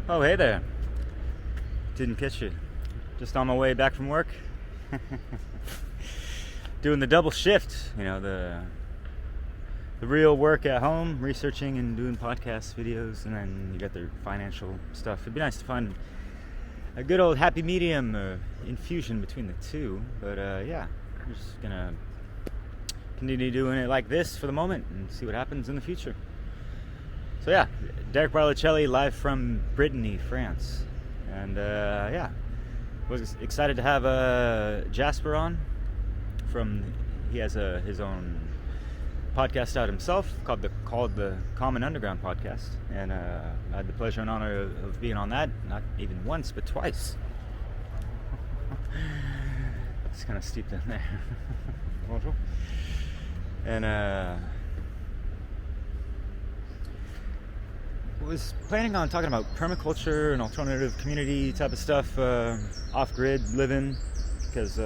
Oh, hey there. Didn't catch you. Just on my way back from work. Doing the double shift, the real work at home, researching and doing podcast videos, and then you got the financial stuff. It'd be nice to find a good old happy medium infusion between the two. But yeah, I'm just gonna continue doing it like this for the moment and see what happens in the future. So yeah, Derek Barlicelli live from Brittany, France. And yeah, was excited to have Jasper on. He has his own podcast out himself called the Common Underground Podcast, and I had the pleasure and honor of being on that, not even once but twice. It's kind of steep down there. Bonjour. And was planning on talking about permaculture and alternative community type of stuff, off-grid living, because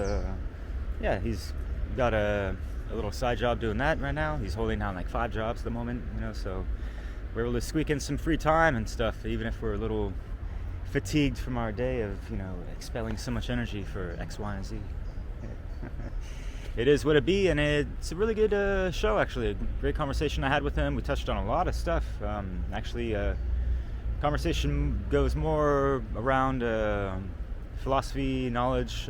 yeah, he's got a little side job doing that right now. He's holding down like 5 jobs at the moment, so we're able to squeak in some free time and stuff, even if we're a little fatigued from our day of expelling so much energy for X, Y, and Z. It is what it be, and it's a really good show, actually. A great conversation I had with him. We touched on a lot of stuff. Actually, conversation goes more around philosophy, knowledge,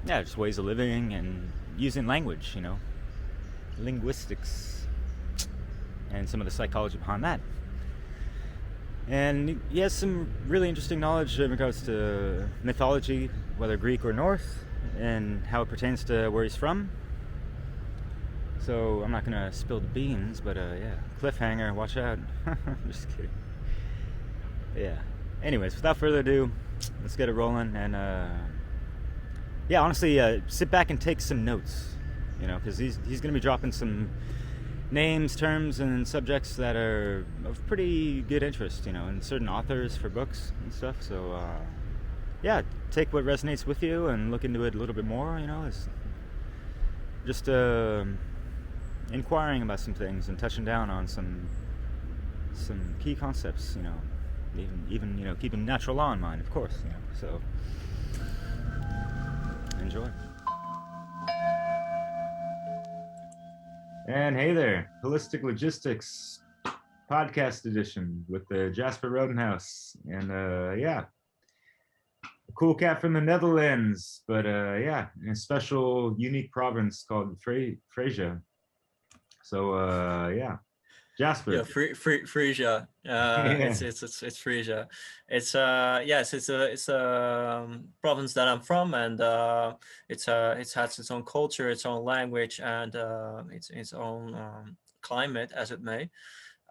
yeah, just ways of living and using language, linguistics, and some of the psychology behind that. And he has some really interesting knowledge in regards to mythology, whether Greek or Norse, and how it pertains to where he's from. So I'm not gonna spill the beans, but yeah, cliffhanger, watch out. I'm just kidding. Yeah. Anyways, without further ado, let's get it rolling. And yeah, honestly, sit back and take some notes, because he's gonna be dropping some names, terms, and subjects that are of pretty good interest, and certain authors for books and stuff. So yeah, take what resonates with you and look into it a little bit more. It's just inquiring about some things and touching down on some key concepts. Even keeping natural law in mind, of course. So enjoy. And hey there, Holistic Logistics podcast edition with the Jasper Rodenhuis, and yeah, a cool cat from the Netherlands, but yeah, in a special, unique province called Frisia. So yeah, Jasper. Yeah, Frisia. Yeah. It's Frisia. It's yes, it's a province that I'm from, and it has its own culture, its own language, and its own climate, as it may.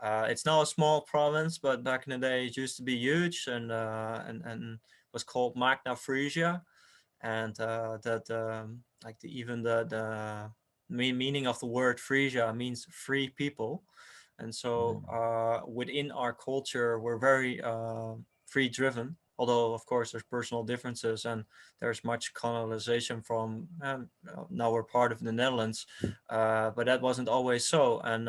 It's now a small province, but back in the day it used to be huge, and was called Magna Frisia, and that like even the meaning of the word Frisia means free people. And so within our culture, we're very free driven, although of course there's personal differences and there's much colonization from now we're part of the Netherlands, but that wasn't always so. And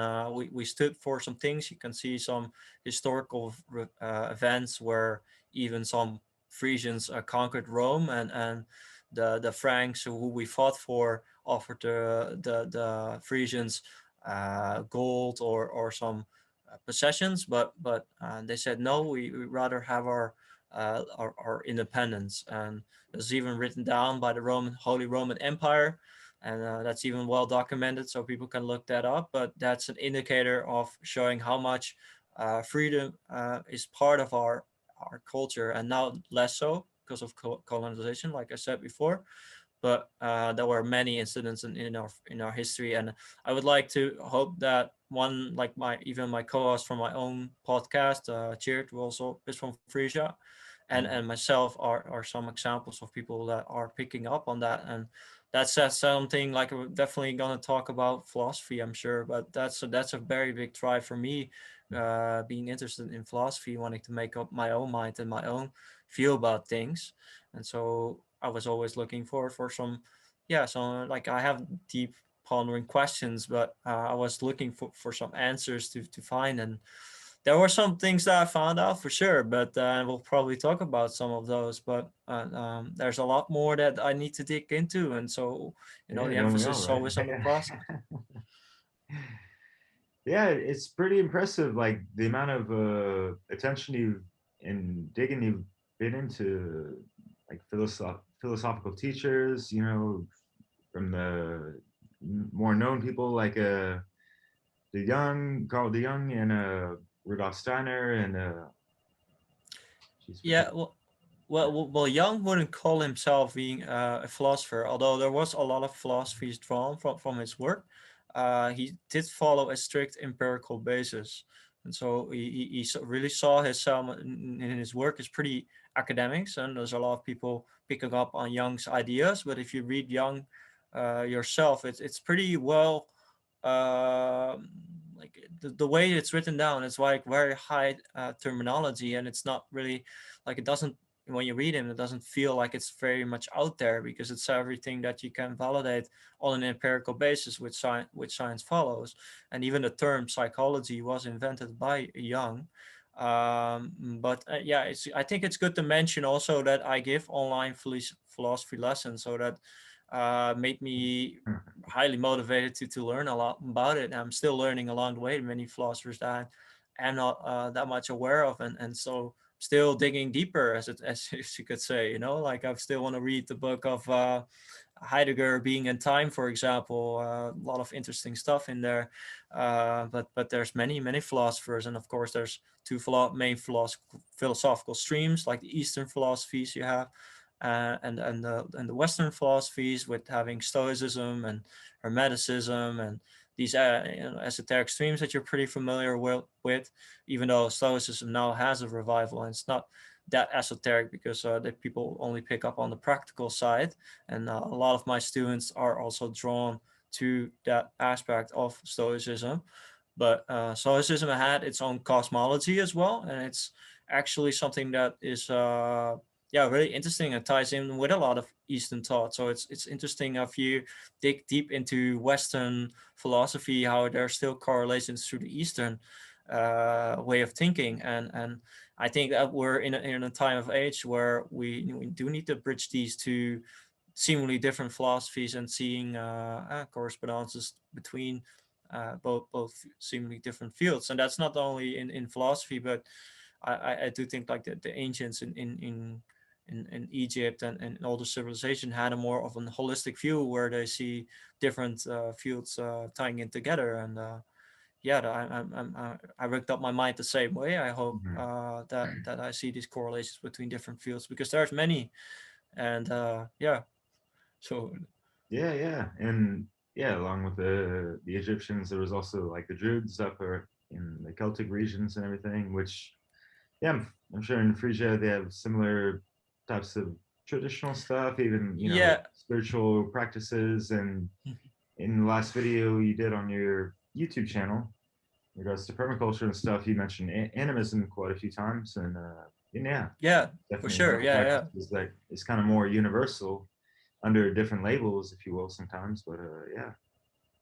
we stood for some things. You can see some historical events where even some Frisians conquered Rome, and the Franks who we fought for offered the Frisians gold or some possessions, but they said no. We rather have our independence, and it's even written down by the Holy Roman Empire, and that's even well documented, so people can look that up. But that's an indicator of showing how much freedom is part of our culture, and now less so because of colonization, like I said before. But there were many incidents in our history, and I would like to hope that one, like my co-host from my own podcast, Cheered, who also is from Frisia, and myself are some examples of people that are picking up on that. And that says something. Like, we're definitely gonna talk about philosophy, I'm sure, but that's a very big drive for me, being interested in philosophy, wanting to make up my own mind and my own feel about things. And so I was always looking for some, yeah, so like I have deep pondering questions, but I was looking for some answers to find. And there were some things that I found out for sure, but we'll probably talk about some of those. But there's a lot more that I need to dig into, and so Yeah, the don't we emphasis all, is right? always on the process. Yeah, it's pretty impressive, like the amount of attention you've and digging you've been into, like philosophical teachers, from the more known people like Carl de Jong, and Rudolf Steiner, and Yeah, well, Young wouldn't call himself being a philosopher, although there was a lot of philosophies drawn from his work. He did follow a strict empirical basis, and so really saw his in his work as pretty academics, and there's a lot of people picking up on Young's ideas. But if you read Young yourself, it's pretty well. Uh, like the way it's written down, it's like very high terminology, and it's not really like it doesn't when you read him, it doesn't feel like it's very much out there because it's everything that you can validate on an empirical basis, which science follows. And even the term psychology was invented by Jung. But yeah, I think it's good to mention also that I give online philosophy lessons, so that made me highly motivated to learn a lot about it. I'm still learning along the way. Many philosophers that I'm not that much aware of, and so still digging deeper, as you could say. Like I still want to read the book of Heidegger, Being and Time, for example. A lot of interesting stuff in there. But there's many philosophers, and of course there's two main philosophical streams, like the Eastern philosophies you have, and the Western philosophies, with having Stoicism and Hermeticism and these esoteric streams that you're pretty familiar with, even though Stoicism now has a revival, and it's not that esoteric because the people only pick up on the practical side, and a lot of my students are also drawn to that aspect of Stoicism. But Stoicism had its own cosmology as well, and it's actually something that is really interesting and ties in with a lot of Eastern thought. So it's interesting if you dig deep into Western philosophy, how there are still correlations to the Eastern way of thinking, and I think that we're in a time of age where we do need to bridge these two seemingly different philosophies and seeing correspondences between both seemingly different fields. And that's not only in philosophy, but I do think like the ancients in Egypt and all the civilization had a more of an holistic view where they see different fields tying in together. And I rigged up my mind the same way. I hope that I see these correlations between different fields, because there's many. And so Yeah, and yeah, along with the Egyptians, there was also like the Druids up in the Celtic regions and everything, which yeah, I'm sure in Frisia they have similar types of traditional stuff, even yeah. spiritual practices. And in the last video you did on your YouTube channel, in regards to permaculture and stuff, you mentioned animism quite a few times, and yeah, Yeah, for definitely one sure. of the Yeah, practices that is kind of more universal under different labels, if you will, sometimes. But yeah.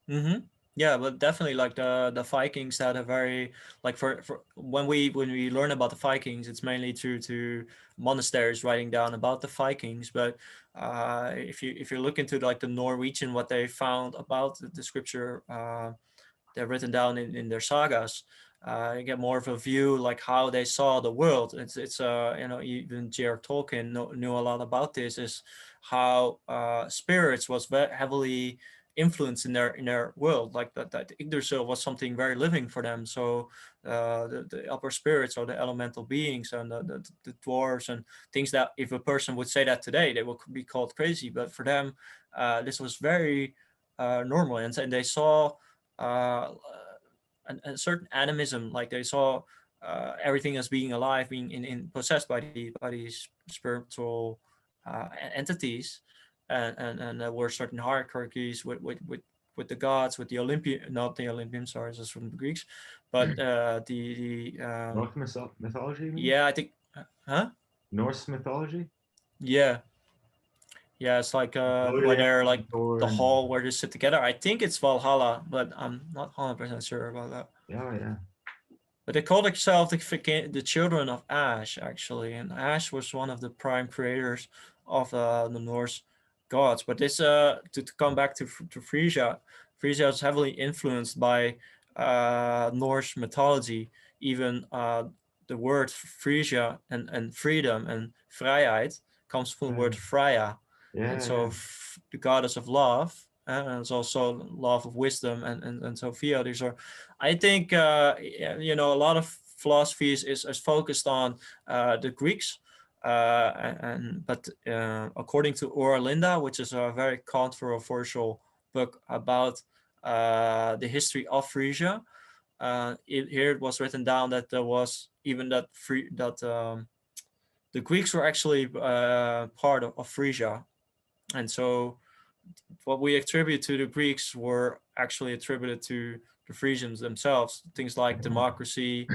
yeah. Yeah, but definitely like the Vikings had a very, like for when we learn about the Vikings, it's mainly to monasteries writing down about the Vikings. But if you look into like the Norwegian, what they found about the scripture, they're written down in their sagas. You get more of a view like how they saw the world. It's even J.R. Tolkien knew a lot about this, is how spirits was very heavily influenced in their world, like that Yggdrasil was something very living for them. So the upper spirits, or the elemental beings, and the dwarves and things, that if a person would say that today, they would be called crazy, but for them this was very normal. And they saw uh, a certain animism, like they saw everything as being alive, being in possessed by these spiritual entities, and there were certain hierarchies with the gods, with the Olympian, not the Olympian, sorry, this is from the Greeks, but Norse mythology, you mean? yeah, I think, huh? Norse mythology? Yeah, yeah, it's like where Odin they're and like Thor the and hall where they sit together. I think it's Valhalla, but I'm not 100% sure about that. oh yeah. But they called themselves the children of Ash, actually, and Ash was one of the prime creators of the Norse gods. But this, to come back to Frisia, Frisia is heavily influenced by Norse mythology. Even the word Frisia and freedom and vrijheid comes from the word Freya, and Yeah, so yeah. the goddess of love, and it's also love of wisdom and Sophia. These are, I think, a lot of philosophy is focused on the Greeks, but according to Oera Linda, which is a very controversial book about the history of Frisia, here it was written down that there was even that the Greeks were actually part of Frisia, and so what we attribute to the Greeks were actually attributed to the Frisians themselves. Things like democracy,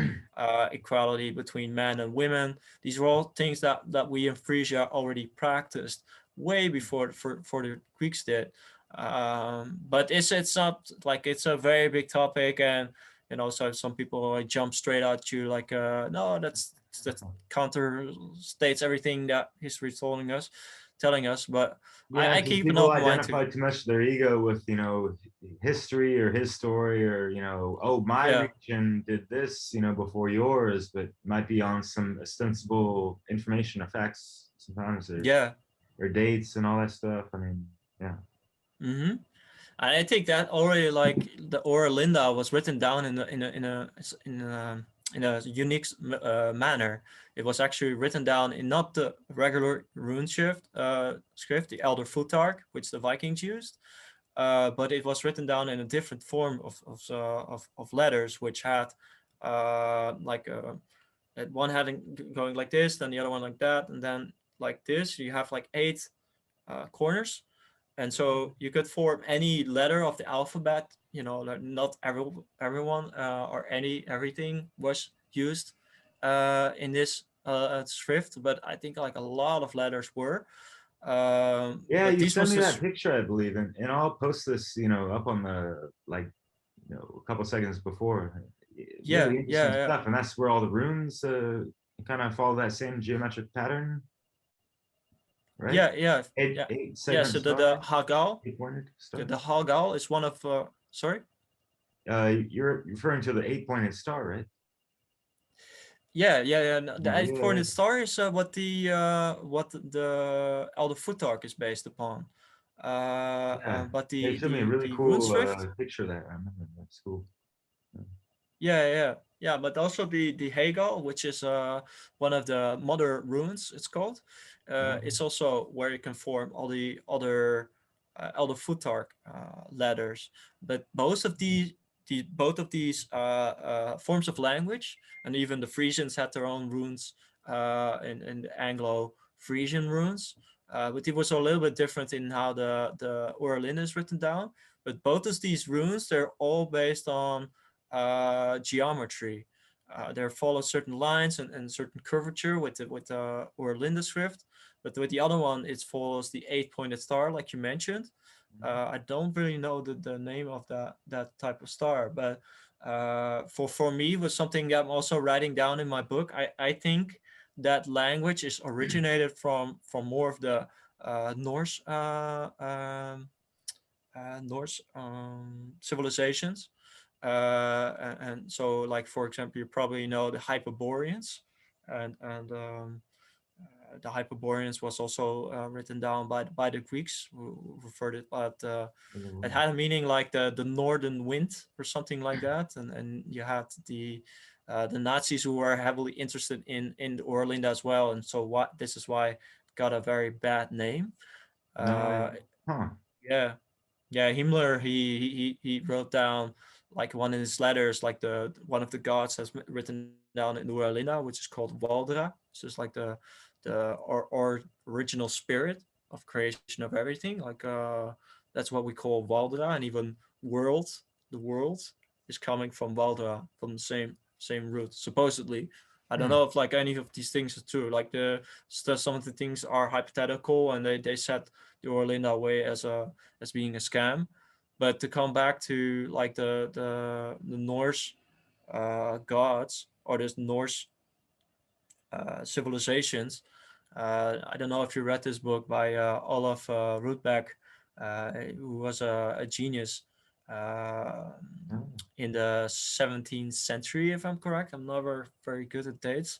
equality between men and women. These were all things that we in Frisia already practiced way before for the Greeks did. But it's not like it's a very big topic, and so some people like jump straight at you like, no, that counter states everything that history is telling us. But Yeah, I because keep an people open mind too. identify too much their ego with, history or his story or, oh, my Yeah. region did this, before yours, but might be on some ostensible information or facts sometimes Yeah. or dates and all that stuff. I mean, yeah. Mm-hmm. I think that already, like the Oera Linda was written down in a unique manner. It was actually written down in not the regular rune script, the Elder Futhark, which the Vikings used, but it was written down in a different form of letters, which had like one having going like this, then the other one like that, and then like this. You have like 8 corners, and so you could form any letter of the alphabet. Not everyone or everything was used in this script, but I think like a lot of letters were. Yeah, But you this sent was me this. that picture, I believe, and I'll post this, up on the like, a couple seconds before. Yeah, Really interesting yeah, yeah, stuff, and that's where all the runes kind of follow that same geometric pattern, right? yeah, yeah, Eight yeah, eight yeah. segment So the star, Hagal, eight pointed star. the Hagal is one of sorry. You're referring to the 8 pointed star, right? Yeah, yeah, yeah. No, the Oh, eight yeah, pointed star is what the Elder Futhark is based upon. yeah. But They the showed me a the really the rune cool script, picture of that. I remember that's cool. yeah, yeah, yeah. But also the Hagal, which is one of the mother runes, it's called. It's also where you can form all the other Elder Futhark letters. But both of these forms of language, and even the Frisians had their own runes in the Anglo Frisian runes. But it was a little bit different in how the Oerlin is written down. But both of these runes, they're all based on geometry. They follow certain lines and certain curvature with the Oerlinda script, but with the other one, it follows the 8 pointed star, like you mentioned. I don't really know the name of that type of star, but for me, was something that I'm also writing down in my book. I think that language is originated from more of the Norse Norse civilizations. And so, like for example, you probably know the Hyperboreans, and the Hyperboreans was also written down by the Greeks, who referred it, but it had a meaning like the northern wind or something like that. And you had the Nazis who were heavily interested in Orlinda as well, and so what this is why it got a very bad name. No, Uh, huh? yeah, yeah, Himmler, he wrote down like one of his letters, like the one of the gods has written down in Nualina, which is called Waldra. It's just like or original spirit of creation of everything. Like that's what we call Waldra, and even world, the world is coming from Waldra, from the same root, supposedly. I don't Hmm. know if like any of these things are true. Like some of the things are hypothetical, and they set the Orlinda way as being a scam. But to come back to like the Norse gods or this Norse civilizations. I don't know if you read this book by Olof Rudbeck, who was a genius uh, Oh. in the 17th century, if I'm correct. I'm never very good at dates,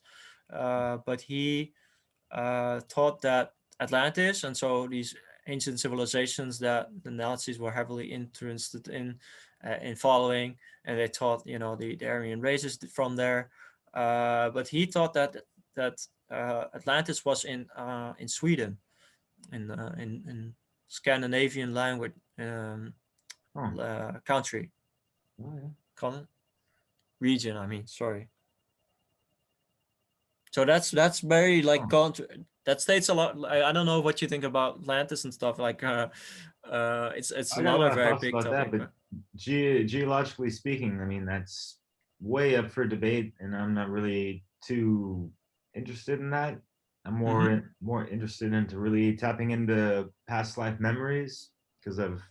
but he thought that Atlantis and so these ancient civilizations that the Nazis were heavily interested in following, and they taught the Aryan races from there. But he thought that Atlantis was in Sweden, in Scandinavian language Oh. country, Oh, yeah. region. I mean, sorry. So that's very like Oh. that states a lot. I don't know what you think about Atlantis and stuff. Like, it's I got a another lot of very thoughts big about that, topic. but geologically speaking, I mean, that's way up for debate, and I'm not really too interested in that. I'm Mm-hmm. more interested into really tapping into past life memories because I've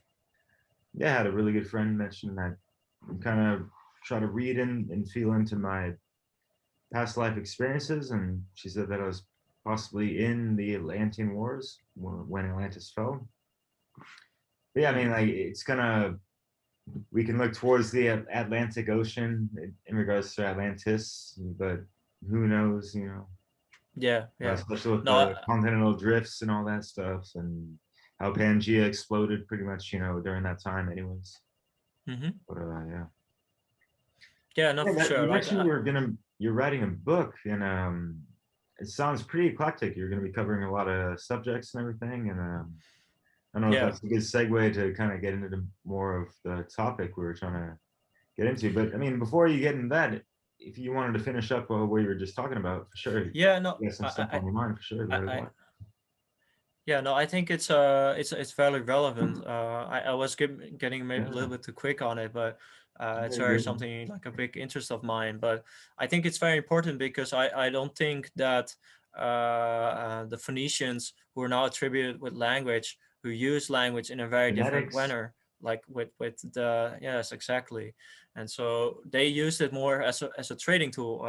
had a really good friend mention that I'm kind of try to read and feel into my past life experiences, and she said that I was possibly in the Atlantean Wars when Atlantis fell. But yeah, I mean, like it's gonna we can look towards the Atlantic Ocean in regards to Atlantis, but who knows, Yeah, yeah. especially with No. the continental drifts and all that stuff, and how Pangea exploded pretty much, during that time, anyways. Mm-hmm. But yeah, Yeah, no, yeah. for You sure. Like, mentioned you're writing a book, and it sounds pretty eclectic. You're gonna be covering a lot of subjects and everything, and I don't know if yeah, that's a good segue to kind of get into more of the topic we were trying to get into. But I mean, before you get into that, if you wanted to finish up what you were just talking about, for sure, yeah. No, you got some stuff on your mind, for sure. I, Let it I out. yeah, no, I think it's fairly relevant. I was getting maybe a Yeah, little bit too quick on it, but it's very very good. something like a big interest of mine. But I think it's very important because I don't think that the Phoenicians who are now attributed with language, who use language in a very different Genetics. manner, like with the yes, exactly, and so they used it more as a trading tool.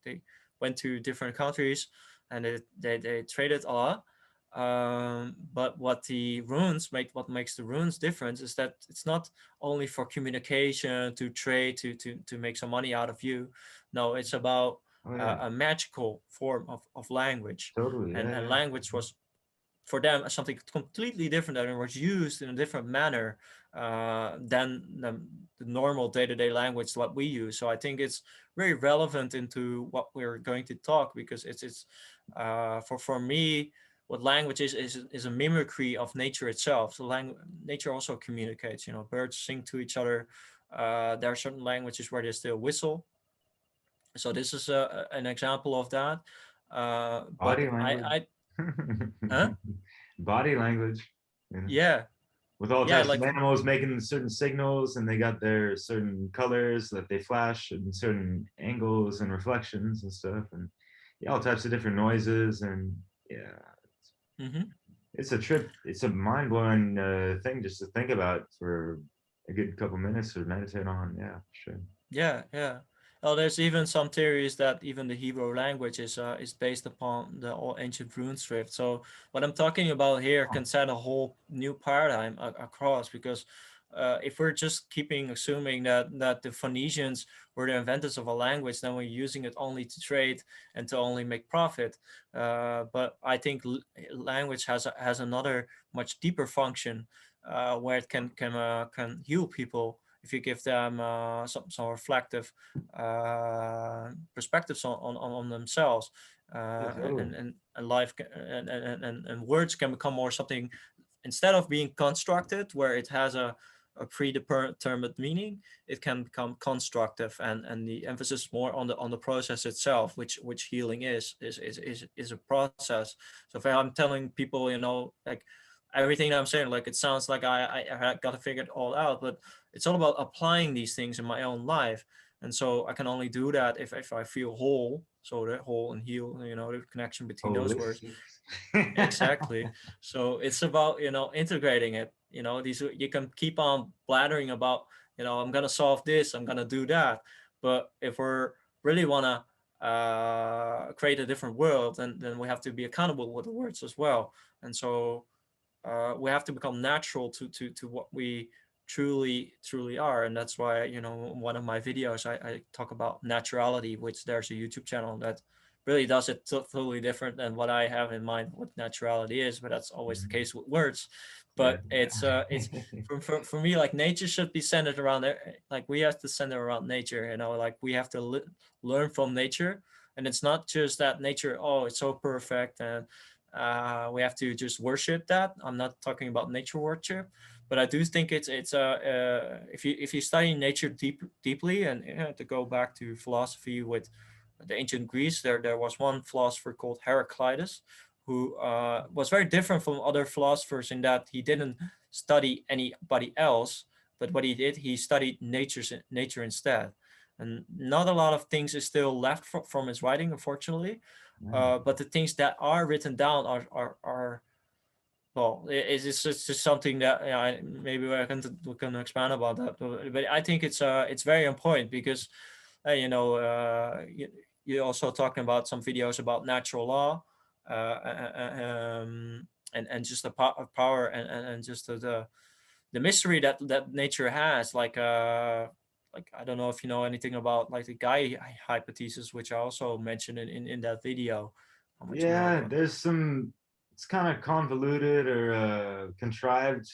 They went to different countries and they traded a lot. But what makes the runes different is that it's not only for communication, to trade, to make some money out of you. No, it's about Oh yeah, a magical form of language, totally. and Yeah, and yeah. language was for them something completely different, and it was used in a different manner than the normal day-to-day language that we use. So I think it's very relevant into what we're going to talk, because it's for me, what language is a mimicry of nature itself. So nature also communicates. Birds sing to each other. There are certain languages where they still whistle. So this is an example of that. But Body language. I huh? Body language. You know, Yeah, with all yeah, types of like animals making certain signals, and they got their certain colors that they flash in certain angles and reflections and stuff, and yeah, all types of different noises, and yeah, hmm it's a trip. It's a mind blowing thing just to think about for a good couple minutes or meditate on. Yeah, sure. yeah, yeah. Oh, there's even some theories that even the Hebrew language is based upon the all ancient rune script. So what I'm talking about here Oh, can set a whole new paradigm across, because if we're just keeping assuming that the Phoenicians were the inventors of a language, then we're using it only to trade and to only make profit. But I think language has another much deeper function, where it can heal people if you give them some reflective perspectives on themselves, yeah, totally. and life and words can become more something, instead of being constructed where it has a predetermined meaning. It can become constructive, and the emphasis more on the process itself, which healing is a process. So if I'm telling people, like everything that I'm saying, like it sounds like I got to figure it all out, but it's all about applying these things in my own life. And so I can only do that if I feel whole. So the whole and heal, the connection between those words. Holistic. Exactly. So it's about, integrating it. These, you can keep on blathering about, I'm gonna solve this, I'm gonna do that. But if we're really wanna create a different world, then we have to be accountable with the words as well. And so we have to become natural to what we truly are. And that's why, one of my videos, I talk about naturality, which there's a YouTube channel that really does it totally different than what I have in mind what naturality is, but that's always the case with words. Yeah. But it's for me, like, nature should be centered around it. Like, we have to center around nature, like we have to learn from nature. And it's not just that nature, oh, it's so perfect, and we have to just worship that. I'm not talking about nature worship, but I do think it's if you study nature deeply, and to go back to philosophy with the ancient Greece, there was one philosopher called Heraclitus, who was very different from other philosophers in that he didn't study anybody else, but what he did, he studied nature instead. And not a lot of things is still left from his writing, unfortunately. But the things that are written down are well, it's just something that, maybe we can expand about that. But I think it's very important because you're also talking about some videos about natural law, and just the power, and just the mystery that nature has, like I don't know if you know anything about like the Gaia hypothesis, which I also mentioned in that video. How much you know Yeah, about? there's some, it's kind of convoluted or contrived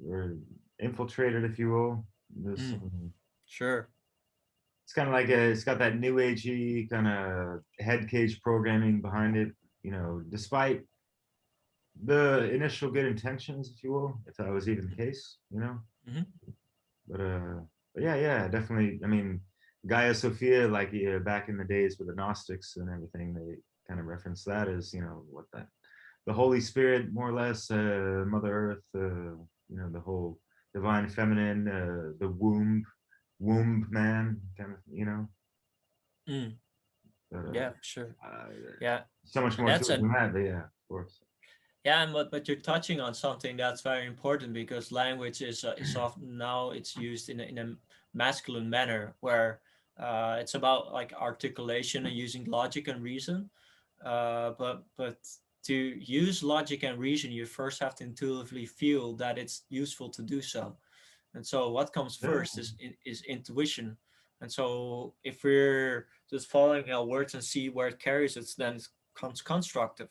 or infiltrated, if you will. There's Mm, some, sure. it's kind of like it's got that new agey kind of head cage programming behind it, despite the initial good intentions, if you will, if that was even the case. Mm-hmm. But yeah, definitely. I mean, Gaia Sophia, like back in the days with the Gnostics and everything, they kind of reference that as what that the Holy Spirit, more or less, Mother Earth, the whole divine feminine, the womb man, kind of. Mm, But yeah, sure. uh, Yeah, so much and more to that's it an than that. But yeah, of course. yeah, and but you're touching on something that's very important, because language is often now it's used in a masculine manner, where it's about like articulation and using logic and reason. But to use logic and reason, you first have to intuitively feel that it's useful to do so. And so what comes Yeah. first is intuition. And so if we're just following our words and see where it carries us, then it comes constructive.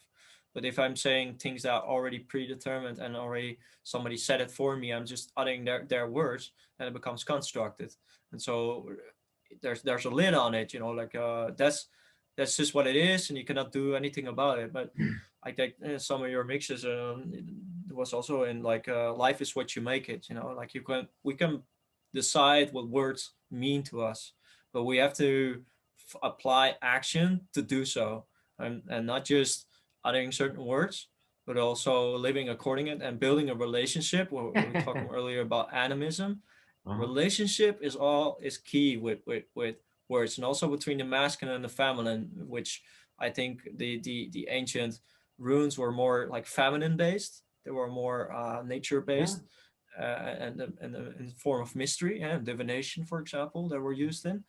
But if I'm saying things that are already predetermined and already somebody said it for me, I'm just uttering their words, and it becomes constructed. And so there's a lid on it, like that's just what it is, and you cannot do anything about it. But I think some of your mixes was also in like life is what you make it. Like we can decide what words mean to us, but we have to apply action to do so, and not just uttering certain words, but also living according it and building a relationship. We were talking earlier about animism. Uh-huh. Relationship is key with words, and also between the masculine and the feminine, which I think the ancient runes were more like feminine based. They were more nature Yeah. based, in the form of mystery and divination, for example, that were used in,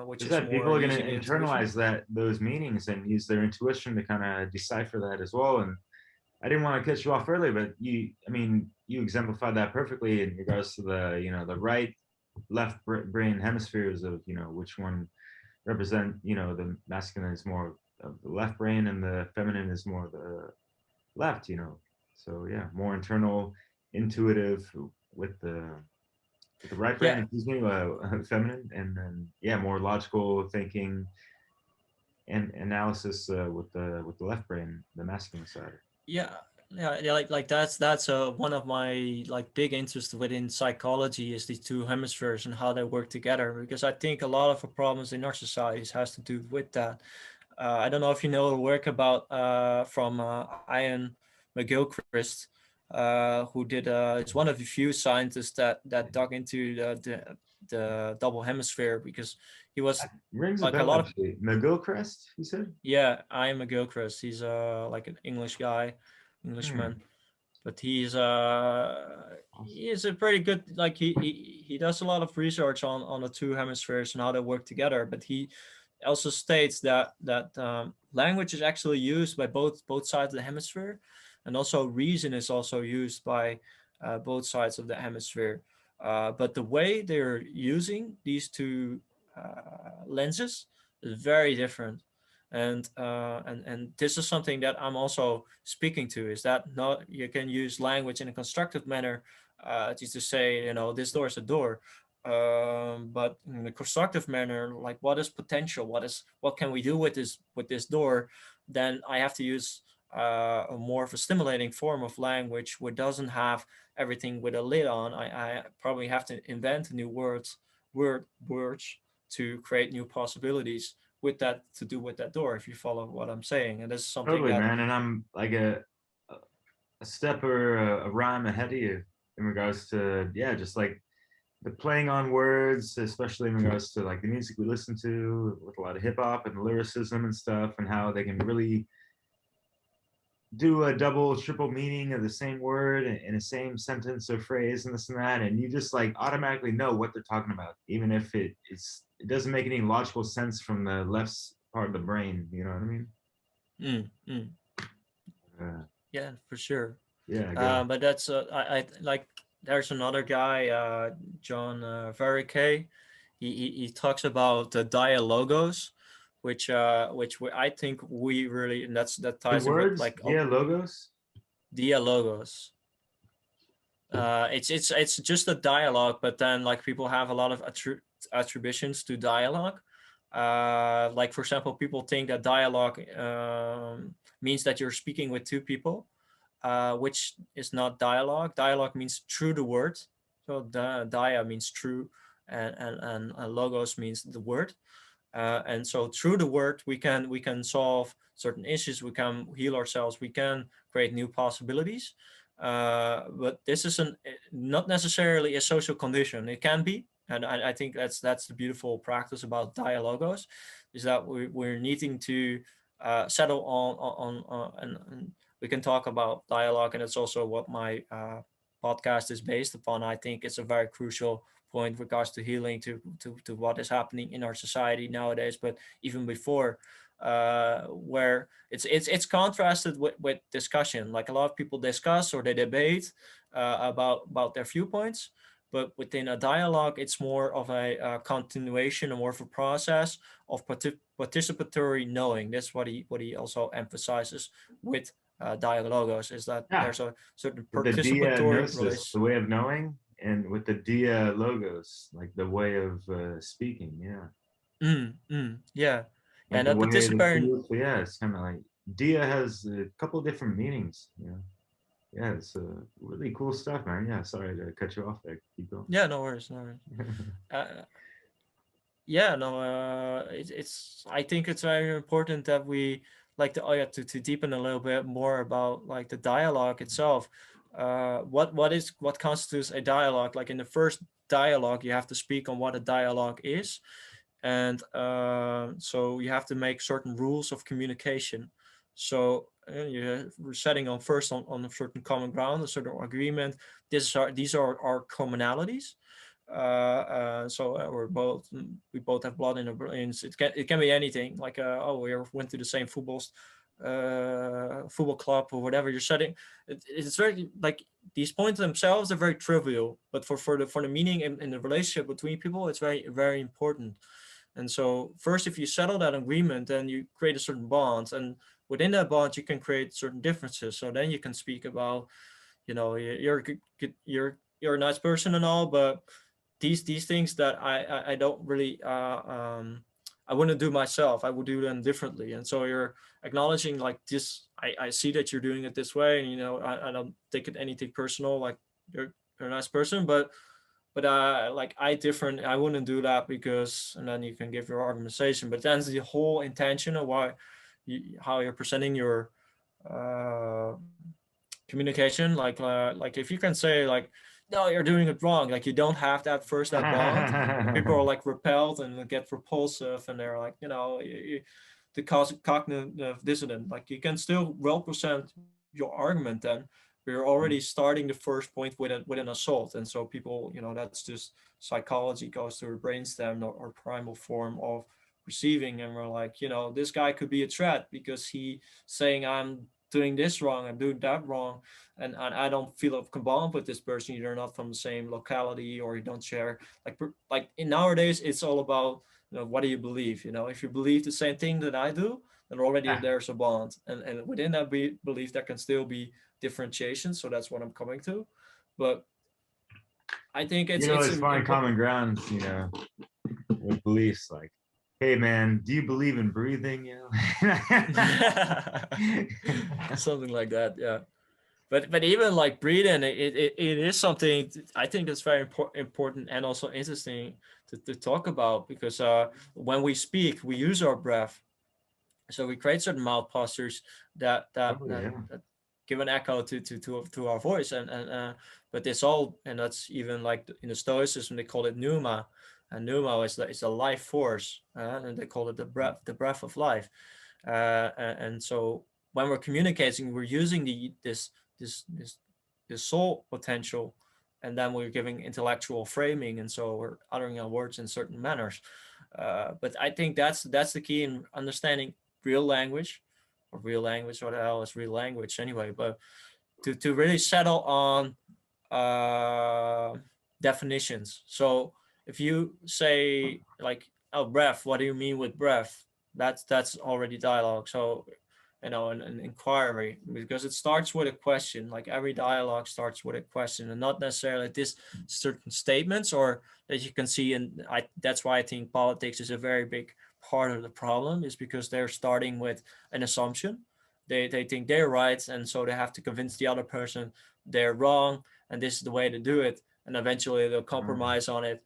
which Is is that people more are going to using the intuition. internalize those meanings and use their intuition to kind of decipher that as well. And I didn't want to cut you off earlier, but I mean, you exemplified that perfectly in regards to the right, left brain hemispheres of, which one represent, the masculine is more of the left brain and the feminine is more the left. So yeah, more internal, intuitive with the right brain, Yeah, excuse me, feminine, and then yeah, more logical thinking and analysis with the left brain, the masculine side. yeah, yeah. Like that's one of my like big interests within psychology, is these two hemispheres and how they work together. Because I think a lot of the problems in our societies has to do with that. I don't know if you know the work about from Ian Mcgilchrist, who did is one of the few scientists that dug into the double hemisphere, because he was Rings a like a bell lot of actually. McGilchrist, you said? yeah, Ian Mcgilchrist. He's like an English guy, Hmm. Englishman. but he is a pretty good, like he does a lot of research on the two hemispheres and how they work together. But he also states that language is actually used by both sides of the hemisphere, and also reason is also used by both sides of the hemisphere. But the way they're using these two lenses is very different. And this is something that I'm also speaking to, is that not you can use language in a constructive manner, just to say, this door is a door, but in a constructive manner, like what is potential, what can we do with this door, then I have to use a more of a stimulating form of language which doesn't have everything with a lid on. I probably have to invent new words to create new possibilities with that, to do with that door, if you follow what I'm saying. And this is something Totally, that man. And I'm like a step or a rhyme ahead of you in regards to, yeah, just like the playing on words, especially in regards to like the music we listen to with a lot of hip hop and lyricism and stuff, and how they can really do a double, triple meaning of the same word in a same sentence or phrase and this and that, and you just like automatically know what they're talking about, even if it doesn't make any logical sense from the left part of the brain. You know what I mean? Yeah, for sure. Yeah, go. But that's I like, there's another guy, John Vervaeke. He talks about the dialogos, I think we really, and that Two ties in with words, like yeah, logos. dialogos. It's just a dialogue, but then like people have a lot of attributions to dialogue. Like for example, people think that dialogue means that you're speaking with two people, which is not dialogue. Dialogue means through the word. So dia means true, and logos means the word. And so through the word, we can solve certain issues. We can heal ourselves. We can create new possibilities. But this is not necessarily a social condition. It can be, and I think that's the beautiful practice about dialogos, is that we're needing to settle and we can talk about dialogue, and it's also what my podcast is based upon. I think it's a very crucial point with regards to healing, to what is happening in our society nowadays, but even before, where it's contrasted with discussion. Like a lot of people discuss or they debate about their viewpoints, but within a dialogue, it's more of a continuation, or more of a process of participatory knowing. That's what he also emphasizes with dialogos, is that Yeah, there's a certain with the participatory diagnosis, the relation. way of knowing, and with the dia logos, like the way of speaking. Yeah, Yeah, like and the that way the participatory. feel. So yeah, it's kind of like dia has a couple different meanings. You know, yeah, it's really cool stuff, man. Yeah, sorry to cut you off there. Keep going. Yeah, no worries, no worries. Uh, yeah, no, it's. I think it's very important that we like to, oh yeah, to deepen a little bit more about like the dialogue itself. What constitutes a dialogue? Like in the first dialogue, you have to speak on what a dialogue is, and so you have to make certain rules of communication. So we're setting on first on a certain common ground, a certain agreement. These are our commonalities. We both have blood in our brains. It can be anything, like we went to the same football club or whatever. You're setting it's very like, these points themselves are very trivial, but for the meaning in the relationship between people, it's very, very important. And so first, if you settle that agreement, then you create a certain bond, and within that bond, you can create certain differences. So then you can speak about, you're a nice person and all, but these things that I don't really I wouldn't do myself. I would do them differently. And so you're acknowledging like this. I see that you're doing it this way, and I don't take it anything personal. Like you're a nice person, but like I wouldn't do that because, and then you can give your argumentation. But that's the whole intention of how you're presenting your uh, communication. Like if you can say like, no, you're doing it wrong. Like you don't have that bond, and people are like repelled and get repulsive, and they're like, the cognitive dissonance. Like you can still well present your argument then, we're already starting the first point with an assault. And so people, that's just psychology goes to our brainstem, or primal form of receiving, and we're like, this guy could be a threat because he saying I'm doing this wrong, I'm doing that wrong, and I don't feel of bond with this person. You're not from the same locality, or you don't share like in nowadays it's all about, what do you believe? If you believe the same thing that I do, then already there's a bond, and within that belief there can still be differentiation. So that's what I'm coming to. But I think it's find common grounds, with beliefs, like, hey man, do you believe in breathing? Something like that, yeah. But even like breathing, it is something I think that's very important and also interesting to talk about, because when we speak, we use our breath. So we create certain mouth postures that give an echo to our voice, and but it's all, and that's even like in the Stoicism they call it pneuma, and pneuma is a life force, and they call it the breath of life, and so when we're communicating, we're using this soul potential, and then we're giving intellectual framing, and so we're uttering our words in certain manners. But I think that's the key in understanding real language, what the hell is real language anyway, but to really settle on definitions. So if you say like, oh, breath, what do you mean with breath? That's already dialogue. So an inquiry, because it starts with a question. Like every dialogue starts with a question, and not necessarily this certain statements, or that you can see. And that's why I think politics is a very big part of the problem, is because they're starting with an assumption. They think they're right, and so they have to convince the other person they're wrong, and this is the way to do it. And eventually they'll compromise on it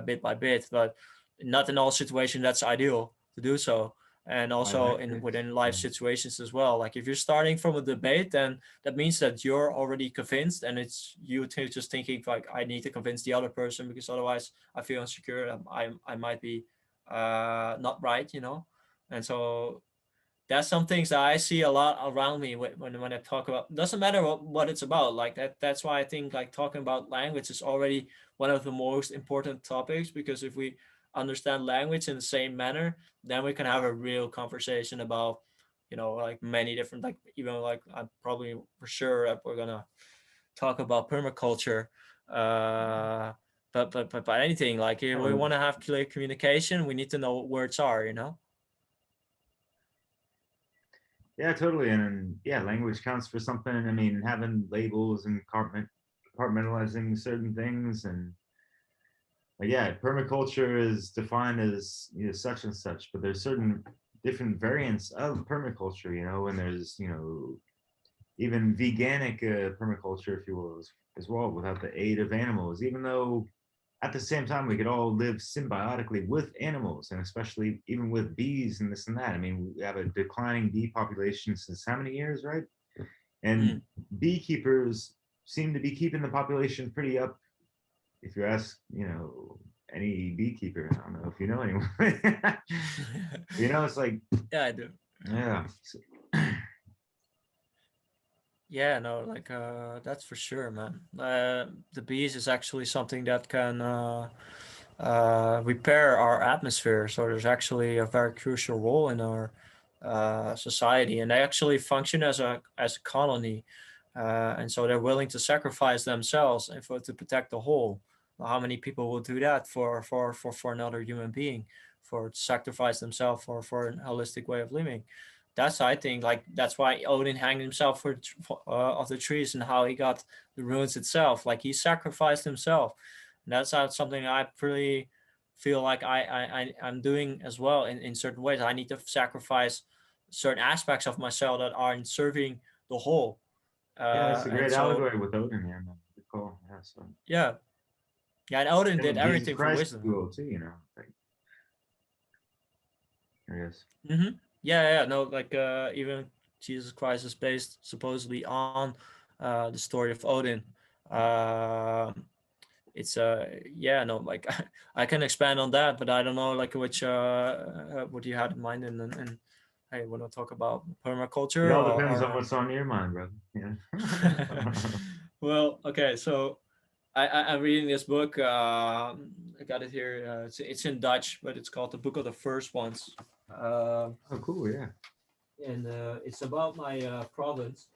bit by bit. But not in all situations that's ideal to do so. And also within life situations as well. Like if you're starting from a debate, then that means that you're already convinced, and it's you just thinking like, I need to convince the other person because otherwise I feel insecure. I might be not right, And so that's some things that I see a lot around me when I talk about. Doesn't matter what it's about. Like that's why I think like talking about language is already one of the most important topics, because if we understand language in the same manner, then we can have a real conversation about, like many different, like even like I'm probably for sure that we're gonna talk about permaculture. But anything, like if we want to have clear communication, we need to know what words are, Yeah, totally. And language counts for something. I mean, having labels and compartmentalizing certain things, and permaculture is defined as such and such, but there's certain different variants of permaculture, and there's even veganic permaculture, if you will, as well, without the aid of animals, even though at the same time we could all live symbiotically with animals, and especially even with bees and this and that. I mean, we have a declining bee population since how many years, right? And beekeepers seem to be keeping the population pretty up. If you ask, any beekeeper, I don't know if you know anyone. It's like, yeah, I do. Yeah. Yeah, no, like that's for sure, man. The bees is actually something that can repair our atmosphere. So there's actually a very crucial role in our society, and they actually function as a colony, and so they're willing to sacrifice themselves and to protect the whole. How many people will do that for another human being, for sacrifice themselves for a holistic way of living? That's, I think, like that's why Odin hanged himself of the trees, and how he got the runes itself. Like he sacrificed himself. And that's something I pretty feel like I'm doing as well in certain ways. I need to sacrifice certain aspects of myself that are in serving the whole. That's a great allegory with Odin, man. Good call. Yeah, so. Yeah, and Odin did everything for Christ wisdom. Will too, like, I guess. Mm-hmm. Yeah, no, like even Jesus Christ is based supposedly on the story of Odin. It's no, like I can expand on that, but I don't know like which what you had in mind in hey, want to talk about permaculture It all depends on or what's on your mind, brother. Yeah. well, okay, so I'm reading this book. I got it here. It's in Dutch, but it's called The Book of the First Ones. Oh, cool. Yeah. And it's about my province.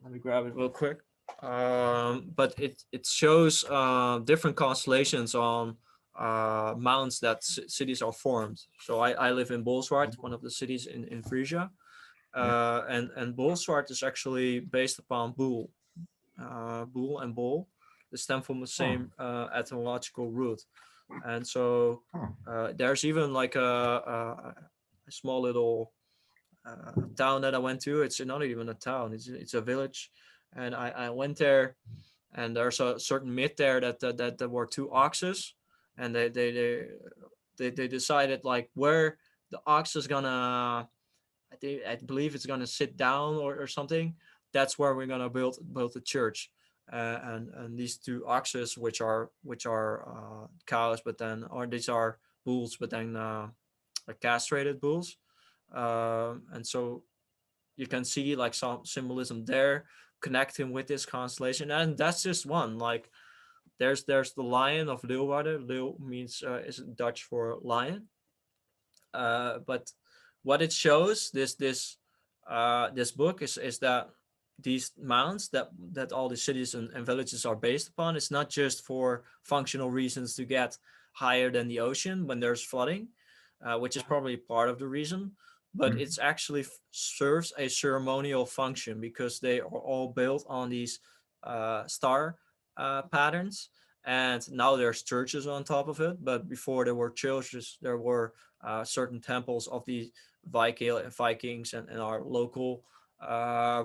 Let me grab it real quick. But it shows different constellations on mounts that cities are formed. So I live in Bolsward, one of the cities in Frisia. And Bolsward is actually based upon Boel. Boel and Bol. They stem from the same etymological root. And so there's even like a small little town that I went to. It's not even a town; it's a village, and I went there, and there's a certain myth there that there were two oxes, and they decided like where the ox is gonna, I believe it's gonna sit down or something. That's where we're gonna build the church. And these two oxes, which are cows, but then or these are bulls, but then like castrated bulls, and so you can see like some symbolism there connecting with this constellation, and that's just one. Like there's the lion of Leeuwarden. Leeuw means is Dutch for lion. But what it shows this book is that these mounds that all the cities and villages are based upon, it's not just for functional reasons to get higher than the ocean when there's flooding, which is probably part of the reason, but it's actually serves a ceremonial function because they are all built on these star patterns. And now there's churches on top of it, but before there were churches, there were certain temples of the Vikings and our local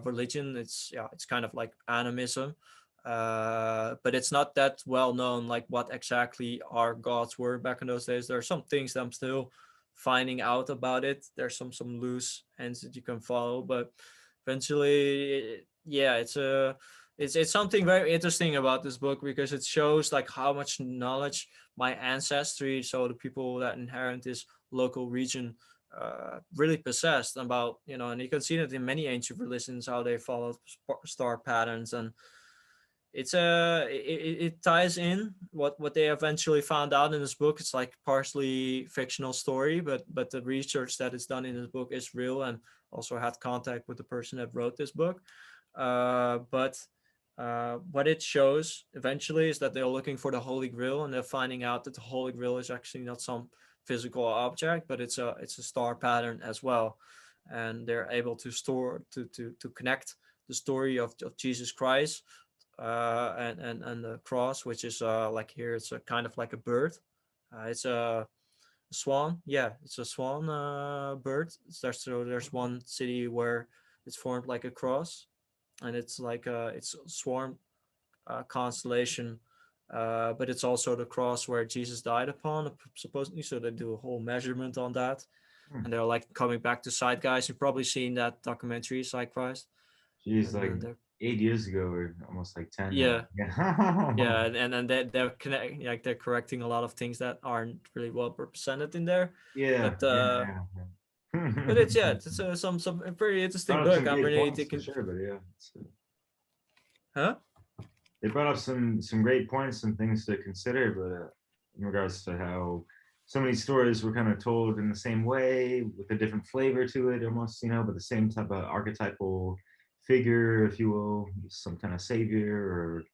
religion. It's kind of like animism, but it's not that well known like what exactly our gods were back in those days. There are some things that I'm still finding out about it. There's some loose ends that you can follow, but eventually, yeah, it's something very interesting about this book because it shows like how much knowledge my ancestry, so the people that inherit this local region, really possessed about, and you can see that in many ancient religions how they follow star patterns. And it ties in what they eventually found out in this book. It's like partially fictional story, but the research that is done in this book is real, and also had contact with the person that wrote this book. But what it shows eventually is that they're looking for the Holy Grail, and they're finding out that the Holy Grail is actually not some physical object, but it's a star pattern as well. And they're able to to connect the story of Jesus Christ, and the cross, which is like here it's a kind of like a bird. It's a swan. Yeah, it's a swan bird. There's one city where it's formed like a cross, and it's like it's a swarm constellation. But it's also the cross where Jesus died upon, supposedly. So they do a whole measurement on that, and they're like coming back to Side Guys. You've probably seen that documentary, Side Christ. Geez, And like then 8 years ago, or almost like 10 now. yeah, yeah, and they're connecting, like they're correcting a lot of things that aren't really well represented in there. Yeah, But yeah. but it's some very interesting Brought up book. some I'm great really points for thinking, sure, but yeah, huh? they brought up some great points and things to consider, but in regards to how so many stories were kind of told in the same way with a different flavor to it, almost, but the same type of archetypal figure, if you will, some kind of savior or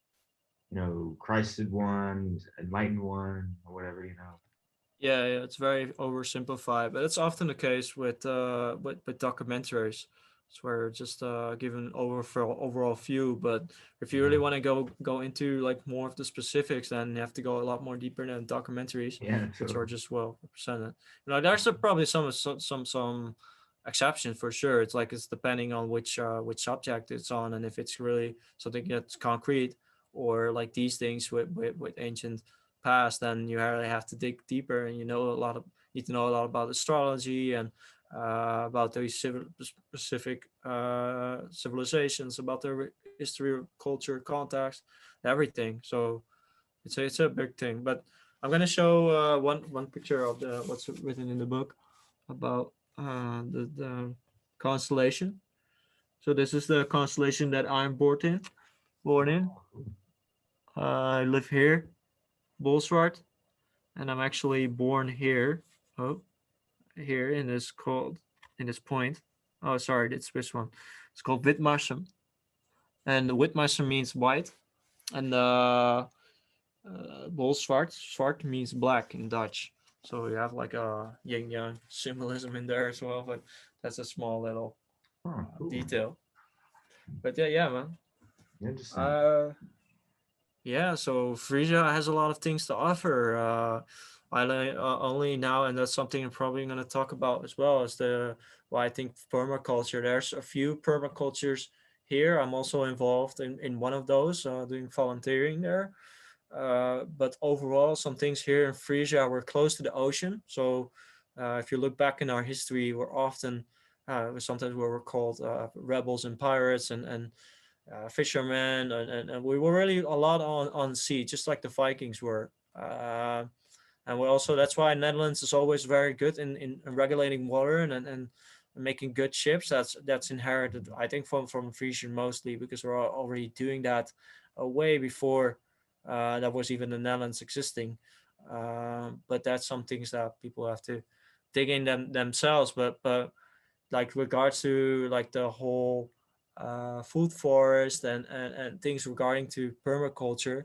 Christed one, enlightened one, or whatever. Yeah, it's very oversimplified, but it's often the case with documentaries. It's where it's just given overall view, but if you really want to go into like more of the specifics, then you have to go a lot more deeper than documentaries, Yeah, which totally. are just well represented. There's probably some exceptions for sure. It's like it's depending on which subject it's on, and if it's really something that's concrete, or like these things with ancient past, then you really have to dig deeper, and need to know a lot about astrology and about these specific civilizations, about their history, culture, context, everything. So it's a big thing. But I'm gonna show one picture of what's written in the book about the constellation. So this is the constellation that I'm born in. I live here, Bolsward, and I'm actually born here. Oh, here in this point. Oh, sorry, it's this one. It's called Witmarsum, and Witmarsum means white, and Bolsward, zwart means black in Dutch. So you have like a yin yang symbolism in there as well, but that's a small little Oh, cool. detail. But yeah, man. Interesting. Yeah, so Frisia has a lot of things to offer. I only now, and that's something I'm probably going to talk about as well, as I think permaculture. There's a few permacultures here. I'm also involved in one of those, doing volunteering there. But overall, some things here in Frisia, we're close to the ocean. So if you look back in our history, sometimes we were called rebels and pirates and fishermen, and we were really a lot on sea, just like the Vikings were. And we also, that's why Netherlands is always very good in regulating water and making good ships. That's inherited, I think, from Frisian mostly, because we're already doing that way before that was even the Netherlands existing. But that's some things that people have to dig in themselves. But like regards to like the whole food forest and things regarding to permaculture,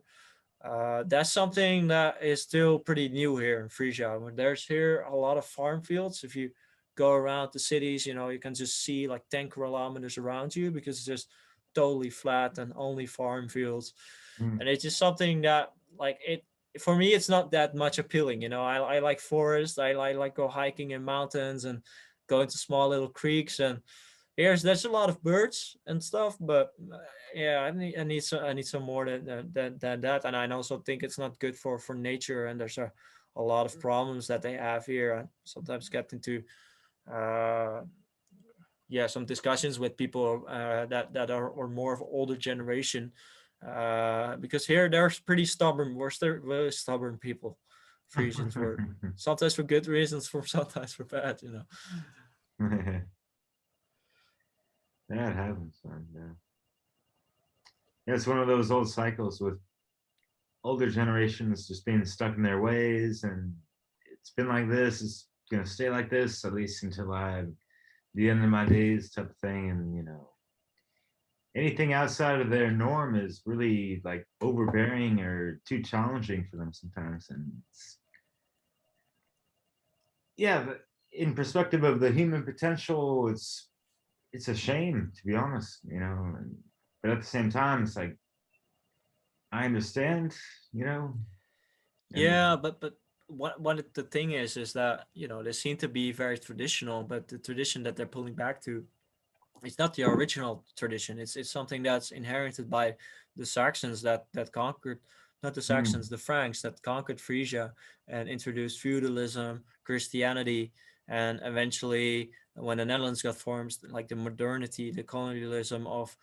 that's something that is still pretty new here in Frisia. When there's here a lot of farm fields, if you go around the cities, you can just see like 10 kilometers around you, because it's just totally flat and only farm fields. Mm. And it's just something that, like, it for me, it's not that much appealing. I like forest. I like go hiking in mountains and go into small little creeks, and there's a lot of birds and stuff, but yeah, I need some more than that. And I also think it's not good for nature, and there's a lot of problems that they have here. I sometimes get into uh some discussions with people that are more of older generation, because here there's pretty stubborn. We're still really stubborn people. Frisians were, sometimes for good reasons, for sometimes for bad. Yeah, it happens, man. Yeah. Yeah, it's one of those old cycles with older generations just being stuck in their ways, and it's been like this, it's gonna stay like this at least until I have the end of my days type of thing. And anything outside of their norm is really like overbearing or too challenging for them sometimes. And yeah, but in perspective of the human potential, it's a shame, to be honest. But at the same time, it's like I understand, you know. And Yeah, but what the thing is that they seem to be very traditional, but the tradition that they're pulling back to, it's not the original tradition. It's something that's inherited by the Saxons that conquered, not the Saxons, the Franks that conquered Frisia and introduced feudalism, Christianity, and eventually when the Netherlands got formed, like the modernity, the colonialism of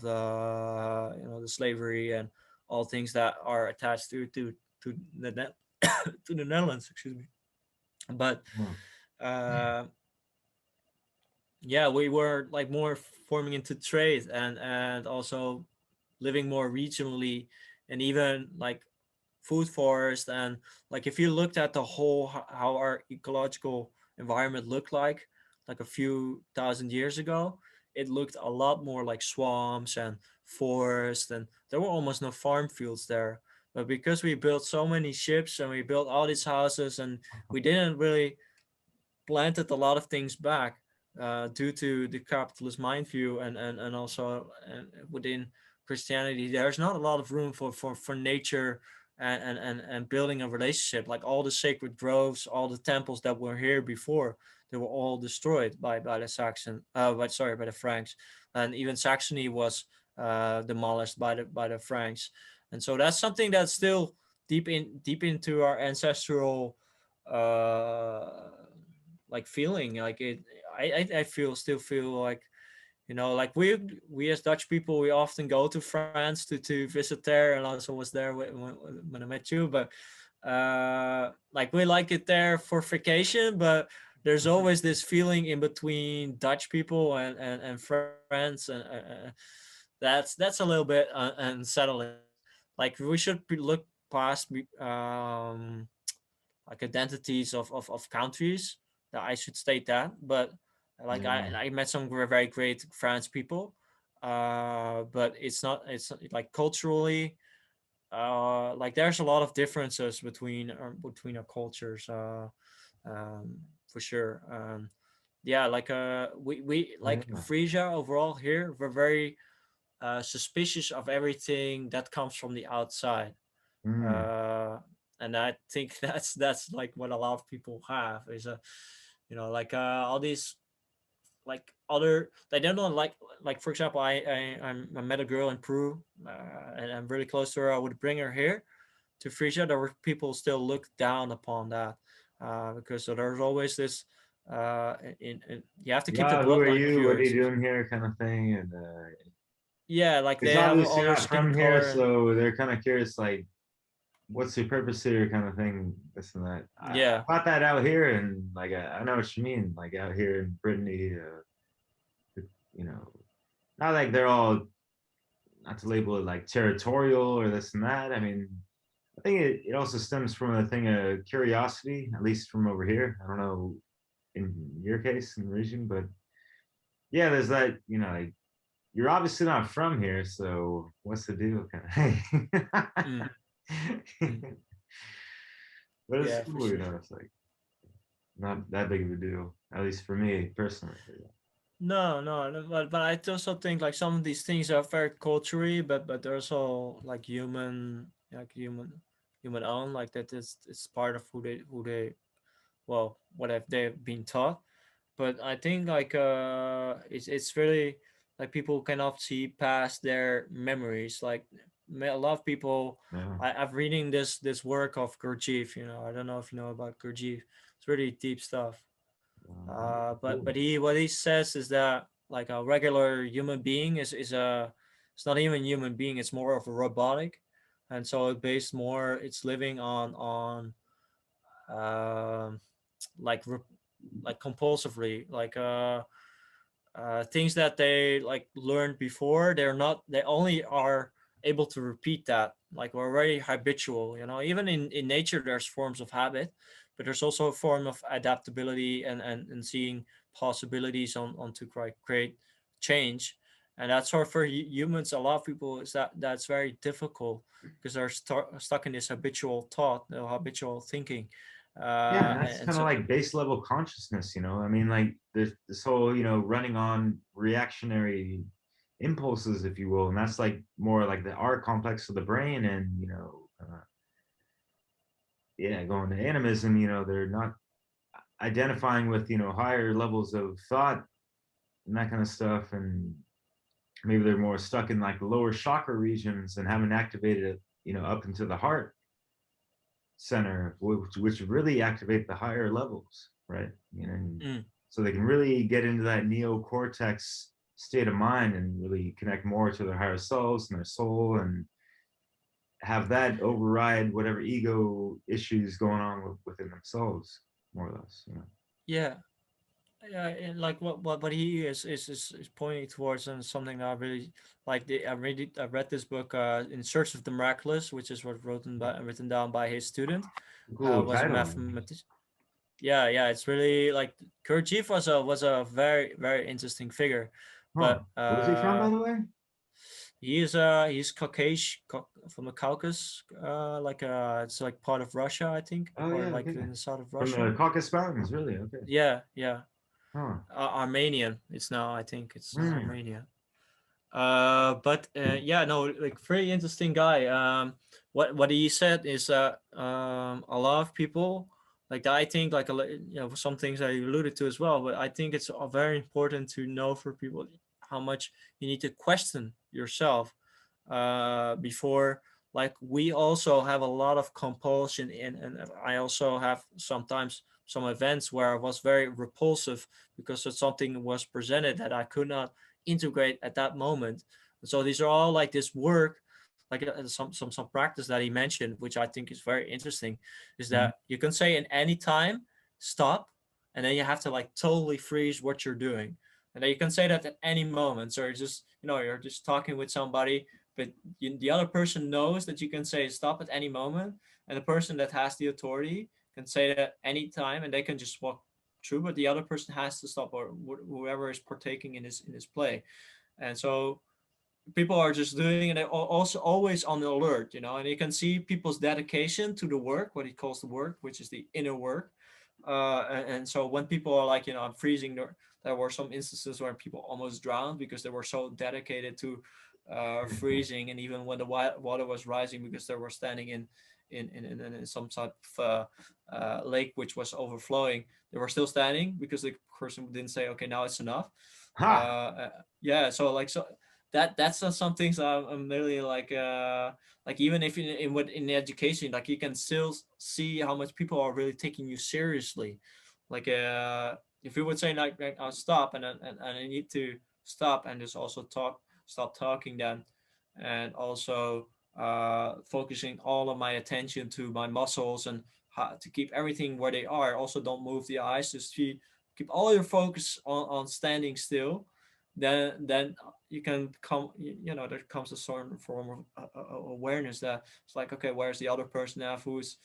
the slavery and all things that are attached to the to the Netherlands, excuse me. But well, uh, yeah, we were like more forming into trade and also living more regionally, and even like food forest. And like if you looked at the whole how our ecological environment looked like a few thousand years ago, it looked a lot more like swamps and forest, and there were almost no farm fields there. But because we built so many ships and we built all these houses, and we didn't really planted a lot of things back, due to the capitalist mind view, and also within Christianity, there's not a lot of room for nature and building a relationship. Like all the sacred groves, all the temples that were here before, they were all destroyed by the by the Franks, and even Saxony was demolished by the Franks. And so that's something that's still deep into our ancestral uh like feeling. Like it I still feel like, like we as Dutch people, we often go to France to visit there, and also was there when I met you. But like we like it there for vacation, but there's always this feeling in between Dutch people and friends, and that's a little bit unsettling. Like we should look past like identities of countries. That I should state that, but like I met some very great French people, but it's like culturally, like there's a lot of differences between our cultures, for sure. Yeah, like we like Yeah. Frisia overall here, we're very suspicious of everything that comes from the outside. Mm. uh, and I think that's like what a lot of people have is a, like all these like other they don't know, like for example, I met a girl in Peru, and I'm really close to her. I would bring her here to Frisia. There were people still look down upon that, because so there's always this in you have to keep the Yeah, who are bloodline you? What pure. are you doing here? Kind of thing. And Yeah, like it's they have obvious you're other not skin from here, color, and so they're kind of curious, like, what's your purpose here, kind of thing, this and that. I yeah, got that out here, and like I know what you mean. Like out here in Brittany, you know, not like they're all, not to label it like territorial or this and that. I mean, I think it also stems from a thing of curiosity, at least from over here. I don't know in your case in the region, but yeah, there's that, like you're obviously not from here, so what's the deal, kind of mm, mm, thing. But it's yeah, for cool, sure. it's like not that big of a deal, at least for me personally. No, no, but I also think like some of these things are very culturally, but they're also like human own, like that is it's part of who they well what have they been taught. But I think like it's really like people cannot see past their memories. Like a lot of people, Yeah. I've reading this work of Gurdjieff. I don't know if you know about Gurdjieff. It's really deep stuff. But Cool. he what he says is that like a regular human being is a it's not even human being. It's more of a robotic, and so it's living on um like like compulsively, like things that they like learned before. They only are able to repeat that. Like we're very habitual, even in nature there's forms of habit, but there's also a form of adaptability and seeing possibilities on to create change. And that's sort for humans, a lot of people, is that's very difficult because they're stuck in this habitual thought, habitual thinking. Yeah, and that's And kind of so like base level consciousness, I mean, like there's this whole, running on reactionary impulses, if you will, and that's like more like the R complex of the brain, and yeah, going to animism, they're not identifying with higher levels of thought and that kind of stuff, and maybe they're more stuck in like the lower chakra regions and haven't activated it, up into the heart center, which really activate the higher levels, right? mm, So they can really get into that neocortex state of mind and really connect more to their higher selves and their soul, and have that override whatever ego issues going on within themselves, more or less. yeah. Yeah, and like what he is pointing towards, and something that I really like. I read this book, In Search of the Miraculous, which is what written down by his student, Cool was a title. mathematician. Yeah, yeah, it's really like Gurdjieff was a very very interesting figure, Huh. but Where's he from, by the way? he's Caucasian, from the Caucasus, like it's like part of Russia, I think, Oh or yeah, like okay. in the south of From Russia. the Caucasus Mountains, really? Okay. Yeah, yeah. Huh. Armenian. It's now, I think it's now Mm. Armenia. But yeah, no, like very interesting guy. What he said is a lot of people, like I think, like some things I alluded to as well. But I think it's very important to know for people how much you need to question yourself before. Like we also have a lot of compulsion in, and I also have sometimes some events where I was very repulsive because of something was presented that I could not integrate at that moment. And so these are all like this work, like some practice that he mentioned, which I think is very interesting, is Mhm. that you can say in any time stop and then you have to like totally freeze what you're doing. And then you can say that at any moment. So you're just, you're just talking with somebody, but the other person knows that you can say stop at any moment, and the person that has the authority can say that any time, and they can just walk through, but the other person has to stop, or whoever is partaking in this play. And so people are just doing it, also always on the alert, and you can see people's dedication to the work, what he calls the work, which is the inner work. And so when people are like, I'm freezing, there were some instances where people almost drowned because they were so dedicated to freezing, and even when the water was rising, because they were standing in some type of lake which was overflowing, they were still standing because the person didn't say, okay, now it's enough. Yeah, so that's some things I'm really like even if in education, like you can still see how much people are really taking you seriously. Like if you would say like I'll stop, and I need to stop and just also stop talking then, and also focusing all of my attention to my muscles and how to keep everything where they are. Also, don't move the eyes, just keep all your focus on standing still. Then you can come, there comes a certain form of awareness that it's like, okay, where's the other person now who's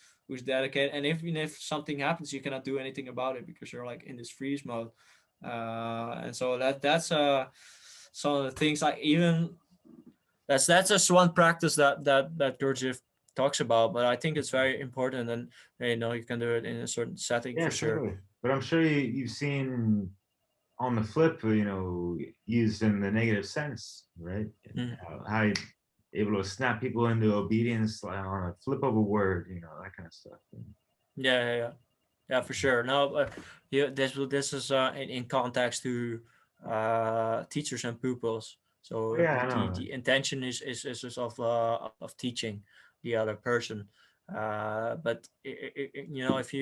dedicated, and even if something happens, you cannot do anything about it because you're like in this freeze mode. And so that's some of the things, like even that's just one practice that Gurdjieff talks about, but I think it's very important, and you can do it in a certain setting for sure. Totally. But I'm sure you've seen on the flip, used in the negative sense, right? How you're able to snap people into obedience on a flip of a word, that kind of stuff. Yeah, for sure. No, this is in context to teachers and pupils. So the intention is of teaching the other person. But if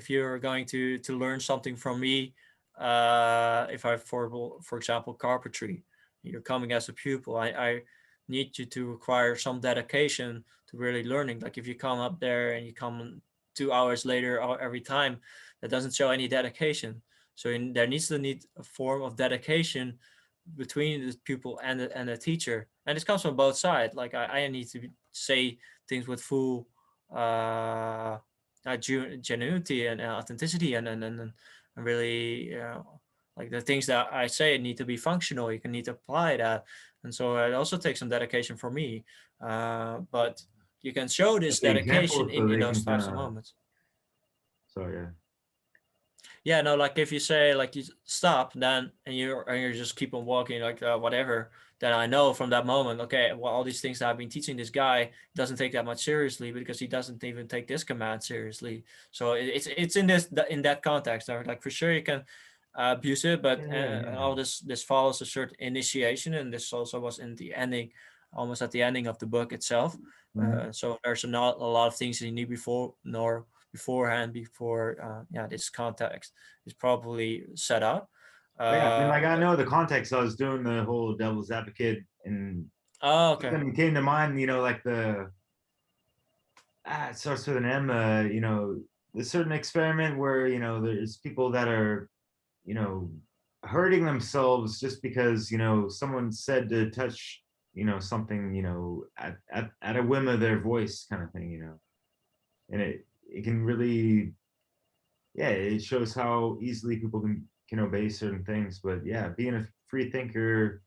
you're going to learn something from me, if I for example carpentry, you're coming as a pupil, I need you to require some dedication to really learning. Like if you come up there and you come 2 hours later every time, that doesn't show any dedication. So there needs to need a form of dedication between the pupil and the teacher, and this comes from both sides. Like I need to say things with full genuinity and authenticity, and really like the things that I say need to be functional. You can need to apply that, and so it also takes some dedication for me. But you can show this dedication in those types of moments. So yeah, no, like if you say like you stop, then and you're just keep on walking, like whatever, then I know from that moment, okay, well, all these things that I've been teaching this guy doesn't take that much seriously because he doesn't even take this command seriously. So it's in that context. Like for sure you can abuse it, but all this follows a certain initiation, and this also was in the ending, almost at the ending of the book itself. So there's not a lot of things that you need beforehand before this context is probably set up. I know the context. I was doing the whole devil's advocate, and okay, then it came to mind, like the it starts with an M. The certain experiment where there's people that are hurting themselves just because someone said to touch something at a whim of their voice, kind of thing, and it can really, it shows how easily people can obey certain things. But being a free thinker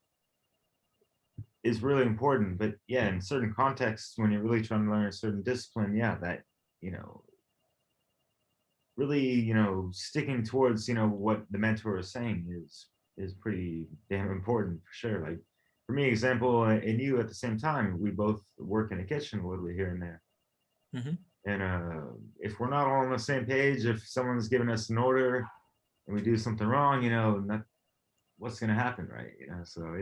is really important. But in certain contexts, when you're really trying to learn a certain discipline, that really sticking towards what the mentor is saying is pretty damn important, for sure. Like for me, example, and you at the same time, we both work in a kitchen a little bit here and there. And if we're not all on the same page, if someone's giving us an order and we do something wrong, what's going to happen, right? So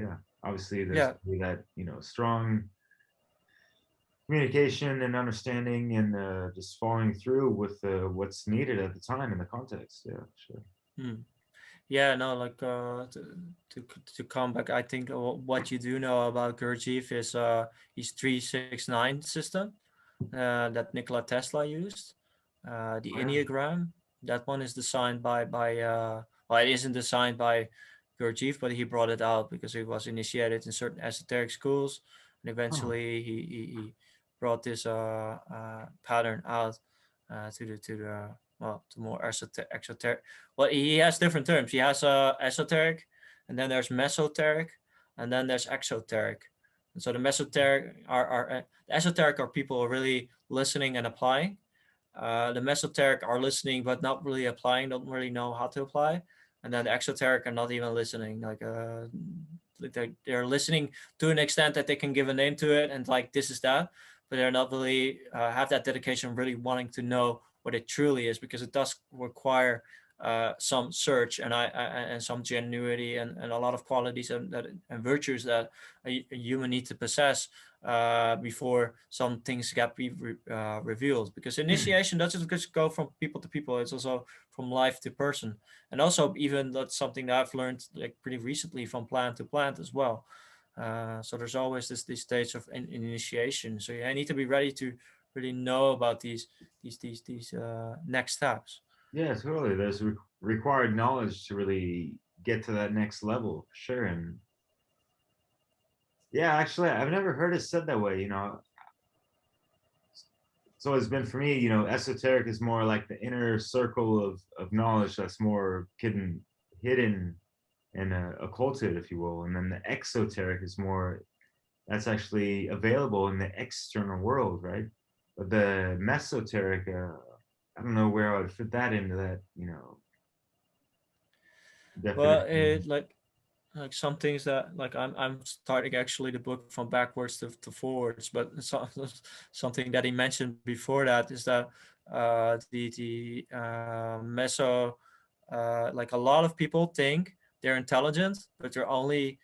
obviously there's that strong communication and understanding, and just following through with what's needed at the time in the context. Sure. Yeah, no, like to come back, I think what you do know about Gurdjieff is his 369 system that Nikola Tesla used, the Enneagram, That one is designed by well, it isn't designed by Gurdjieff, but he brought it out because he was initiated in certain esoteric schools, and Oh, eventually he brought this pattern out to the well, to more exoteric. Well, he has different terms. He has esoteric, and then there's mesoteric, and then there's exoteric. And so the mesoteric are the esoteric are people really listening and applying. The mesoteric are listening but not really applying, don't really know how to apply, and then the exoteric are not even listening. They're listening to an extent that they can give a name to it and like this is that, but they're not really have that dedication, really wanting to know what it truly is, because it does require some search and some genuity and a lot of qualities and virtues that a human needs to possess before some things get revealed. Because initiation doesn't just go from people to people; it's also from life to person, and also even that's something that I've learned like pretty recently from plant to plant as well. So there's always this stage of initiation. So I need to be ready to really know about these next steps. yeah, totally. There's required knowledge to really get to that next level, for sure. And yeah, actually, I've never heard it said that way. It's always been for me. Esoteric is more like the inner circle of knowledge that's more hidden and occulted, if you will. And then the exoteric is more that's actually available in the external world, right? But the mesoteric, I don't know where I would fit that into that, Well, definition. it like some things that like I'm starting actually the book from backwards to forwards, but something that he mentioned before that is that the meso like a lot of people think they're intelligent, but they're only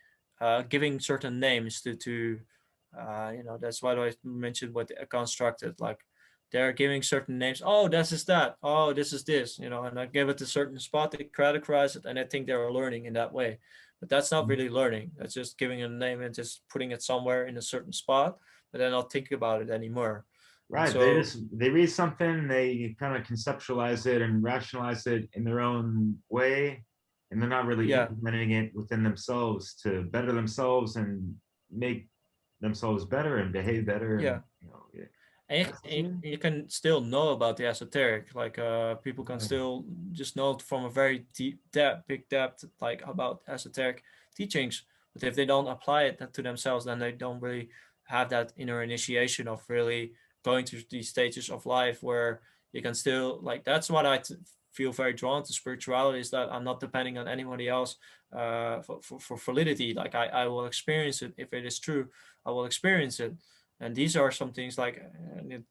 giving certain names to that's why I mentioned what constructed, like they're giving certain names. Oh, this is that. Oh, this is this. And I give it a certain spot. They categorize it, and I think they were learning in that way. But that's not really learning. That's just giving it a name and just putting it somewhere in a certain spot, but then not think about it anymore. And Right. so, They read something, they kind of conceptualize it and rationalize it in their own way, and they're not really yeah, implementing it within themselves to better themselves and make themselves better and behave better. And yeah. yeah. And That's what you mean? you can still know about the esoteric. Like people can Yeah. still just know from a very deep depth, big depth, like about esoteric teachings. But if they don't apply it to themselves, then they don't really have that inner initiation of really going through these stages of life where you can still like. That's what feel very drawn to spirituality, is that I'm not depending on anybody else for validity. Like I will experience it if it is true. I will experience it, and these are some things like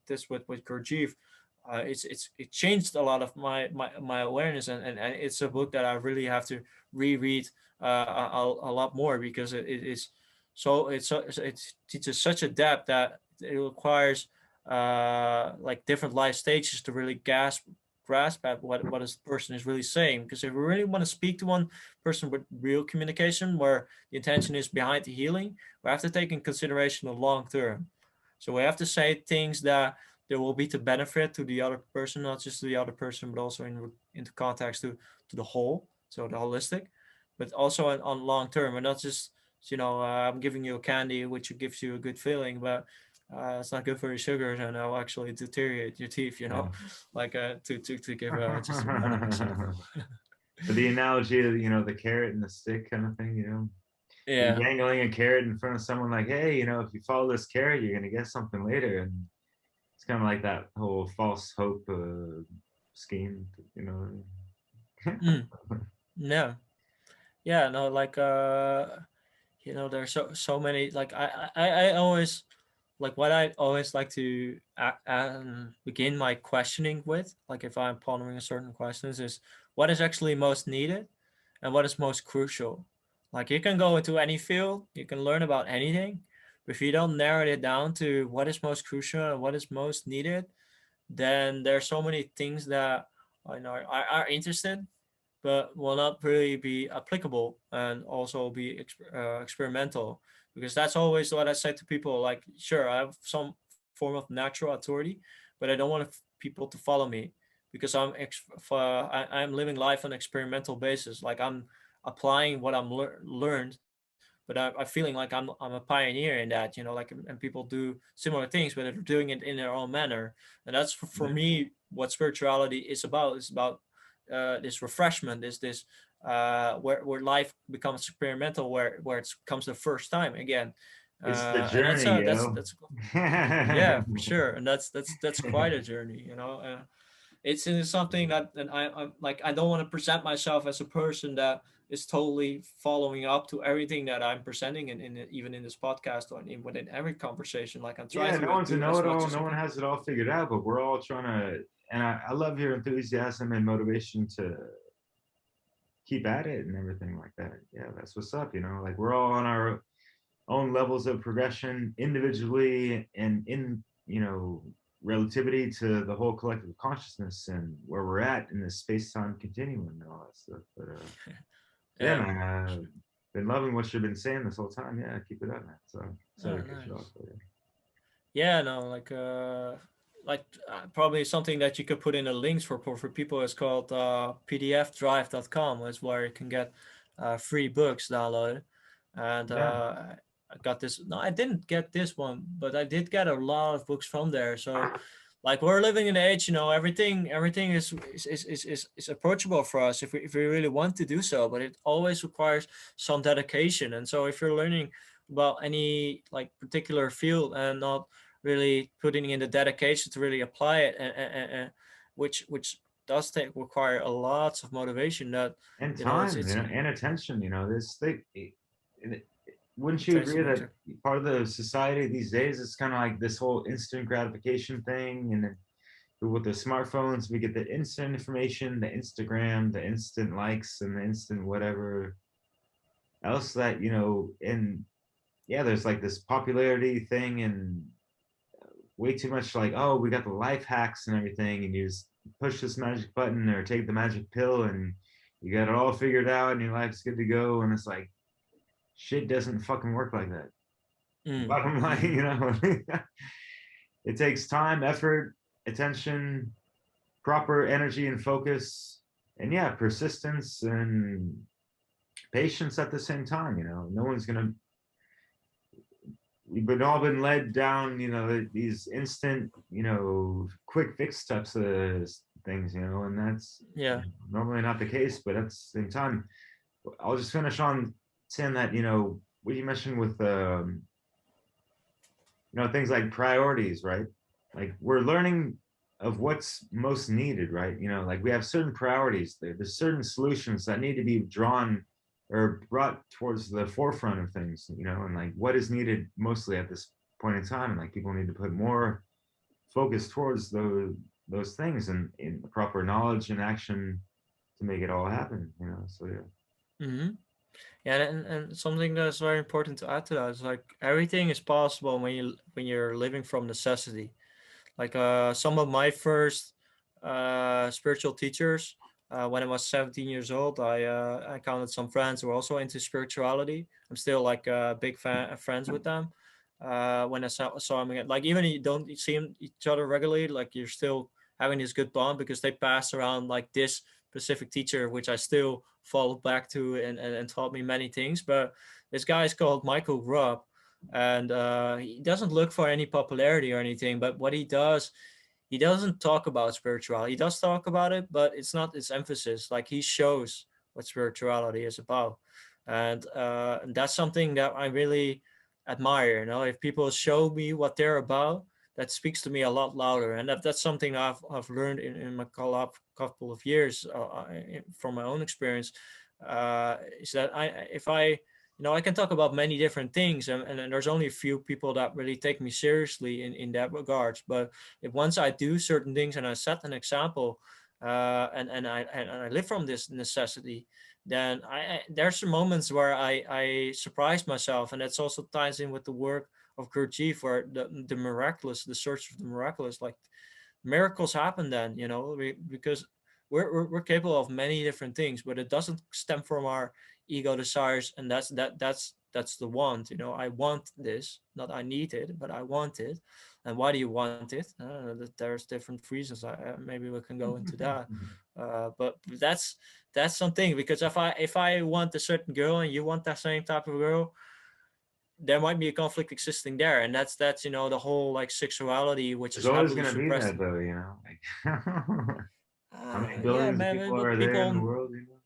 this with Gurdjieff. It changed a lot of my awareness, and it's a book that I really have to reread a lot more, because it is it teaches such a depth that it requires like different life stages to really grasp at what this person is really saying. Because if we really want to speak to one person with real communication, where the intention is behind the healing, we have to take in consideration the long term. So we have to say things that there will be to benefit to the other person, not just to the other person, but also into context to the whole, so the holistic, but also on long term, and not just I'm giving you a candy which gives you a good feeling, but it's not good for your sugars and it'll actually deteriorate your teeth. Yeah. Like to give just one example. The analogy of the carrot and the stick kind of thing. You're Yeah. dangling a carrot in front of someone like, hey, if you follow this carrot, you're gonna get something later, and it's kind of like that whole false hope scheme, you know. Mm, yeah. Yeah. No. Like there's so many. Like I always like what I always like to begin my questioning with, like if I'm pondering a certain questions, is what is actually most needed and what is most crucial. Like you can go into any field, you can learn about anything, but if you don't narrow it down to what is most crucial and what is most needed, then there's so many things that are interested but will not really be applicable and also be experimental, because that's always what I say to people. Like, sure, I have some form of natural authority, but I don't want people to follow me, because I'm living life on an experimental basis. Like I'm applying what I'm learned, but I'm feeling like I'm a pioneer in that, like, and people do similar things, but they're doing it in their own manner. And that's for me what spirituality is about. It's about this refreshment, this where life becomes experimental, where it comes the first time again. It's the And that's journey, that's yeah, for sure. And that's quite a journey. It's something that, and I'm like, I don't want to present myself as a person that is totally following up to everything that I'm presenting even in this podcast, or within every conversation. Like I'm trying Yeah, no to one's a do as much know-it-all. as No I one can. has it all figured out, but we're all trying to. And I love your enthusiasm and motivation to keep at it and everything like that. Yeah, that's what's up. Like we're all on our own levels of progression individually and in relativity to the whole collective consciousness and where we're at in this space-time continuum and all that stuff. But yeah, Yeah. man, been loving what you've been saying this whole time. Yeah, keep it up, man. So Oh, sorry to cut you off. nice. But, Yeah, no, probably something that you could put in the links for people is called pdfdrive.com, is where you can get free books downloaded. And yeah, I got this. No, I didn't get this one, but I did get a lot of books from there. So, like, we're living in an age, everything is approachable for us if we really want to do so. But it always requires some dedication. And so, if you're learning about any like particular field and not really putting in the dedication to really apply it, and which does require a lots of motivation, that and it's time, and attention. This thing. Wouldn't you agree attention. that part of the society these days is kind of like this whole instant gratification thing, and then with the smartphones we get the instant information, the Instagram, the instant likes, and the instant whatever else that and yeah, there's like this popularity thing and way too much like, oh, we got the life hacks and everything, and you just push this magic button or take the magic pill and you got it all figured out and your life's good to go. And it's like, shit doesn't fucking work like that. Bottom line, it takes time, effort, attention, proper energy and focus, and yeah, persistence and patience at the same time. No one's gonna. We've all been led down, these instant, quick fix types of things, and that's Yeah. normally not the case. But at the same time, I'll just finish on saying that, what you mentioned with things like priorities, right? Like we're learning of what's most needed, right? Like we have certain priorities. There's certain solutions that need to be drawn or brought towards the forefront of things, and like what is needed mostly at this point in time, and like people need to put more focus towards those things and in proper knowledge and action to make it all happen. So yeah. Mm-hmm. Yeah, and something that's very important to add to that is like everything is possible when you're living from necessity. Like some of my first spiritual teachers, when I was 17 years old, I counted some friends who were also into spirituality. I'm still like big friends with them. When I saw them again, like even you don't see each other regularly, like you're still having this good bond because they pass around like this specific teacher, which I still fall back to and taught me many things. But this guy is called Michael Grubb, and he doesn't look for any popularity or anything. But what he does, he doesn't talk about spirituality. He does talk about it, but it's not his emphasis. Like he shows what spirituality is about, and that's something that I really admire. If people show me what they're about, that speaks to me a lot louder, and that's something I've learned in my couple of years from my own experience. Is that if I I can talk about many different things, and there's only a few people that really take me seriously in that regards. But if once I do certain things and I set an example, and I live from this necessity, then there's some moments where I surprise myself, and that's also ties in with the work of Gurdjieff, where the miraculous, the search for the miraculous, like miracles happen then, because we're capable of many different things, but it doesn't stem from our ego desires, and that's the want. I want this, not I need it, but I want it, And why do you want it? There's different reasons. Maybe we can go into that. But that's something, because if I want a certain girl and you want that same type of girl, there might be a conflict existing there, and that's the whole like sexuality, which There's is always heavily going to be suppressed. that, though, you know. Like, how many Yeah, billions of man, people but are there in the people, world, you know?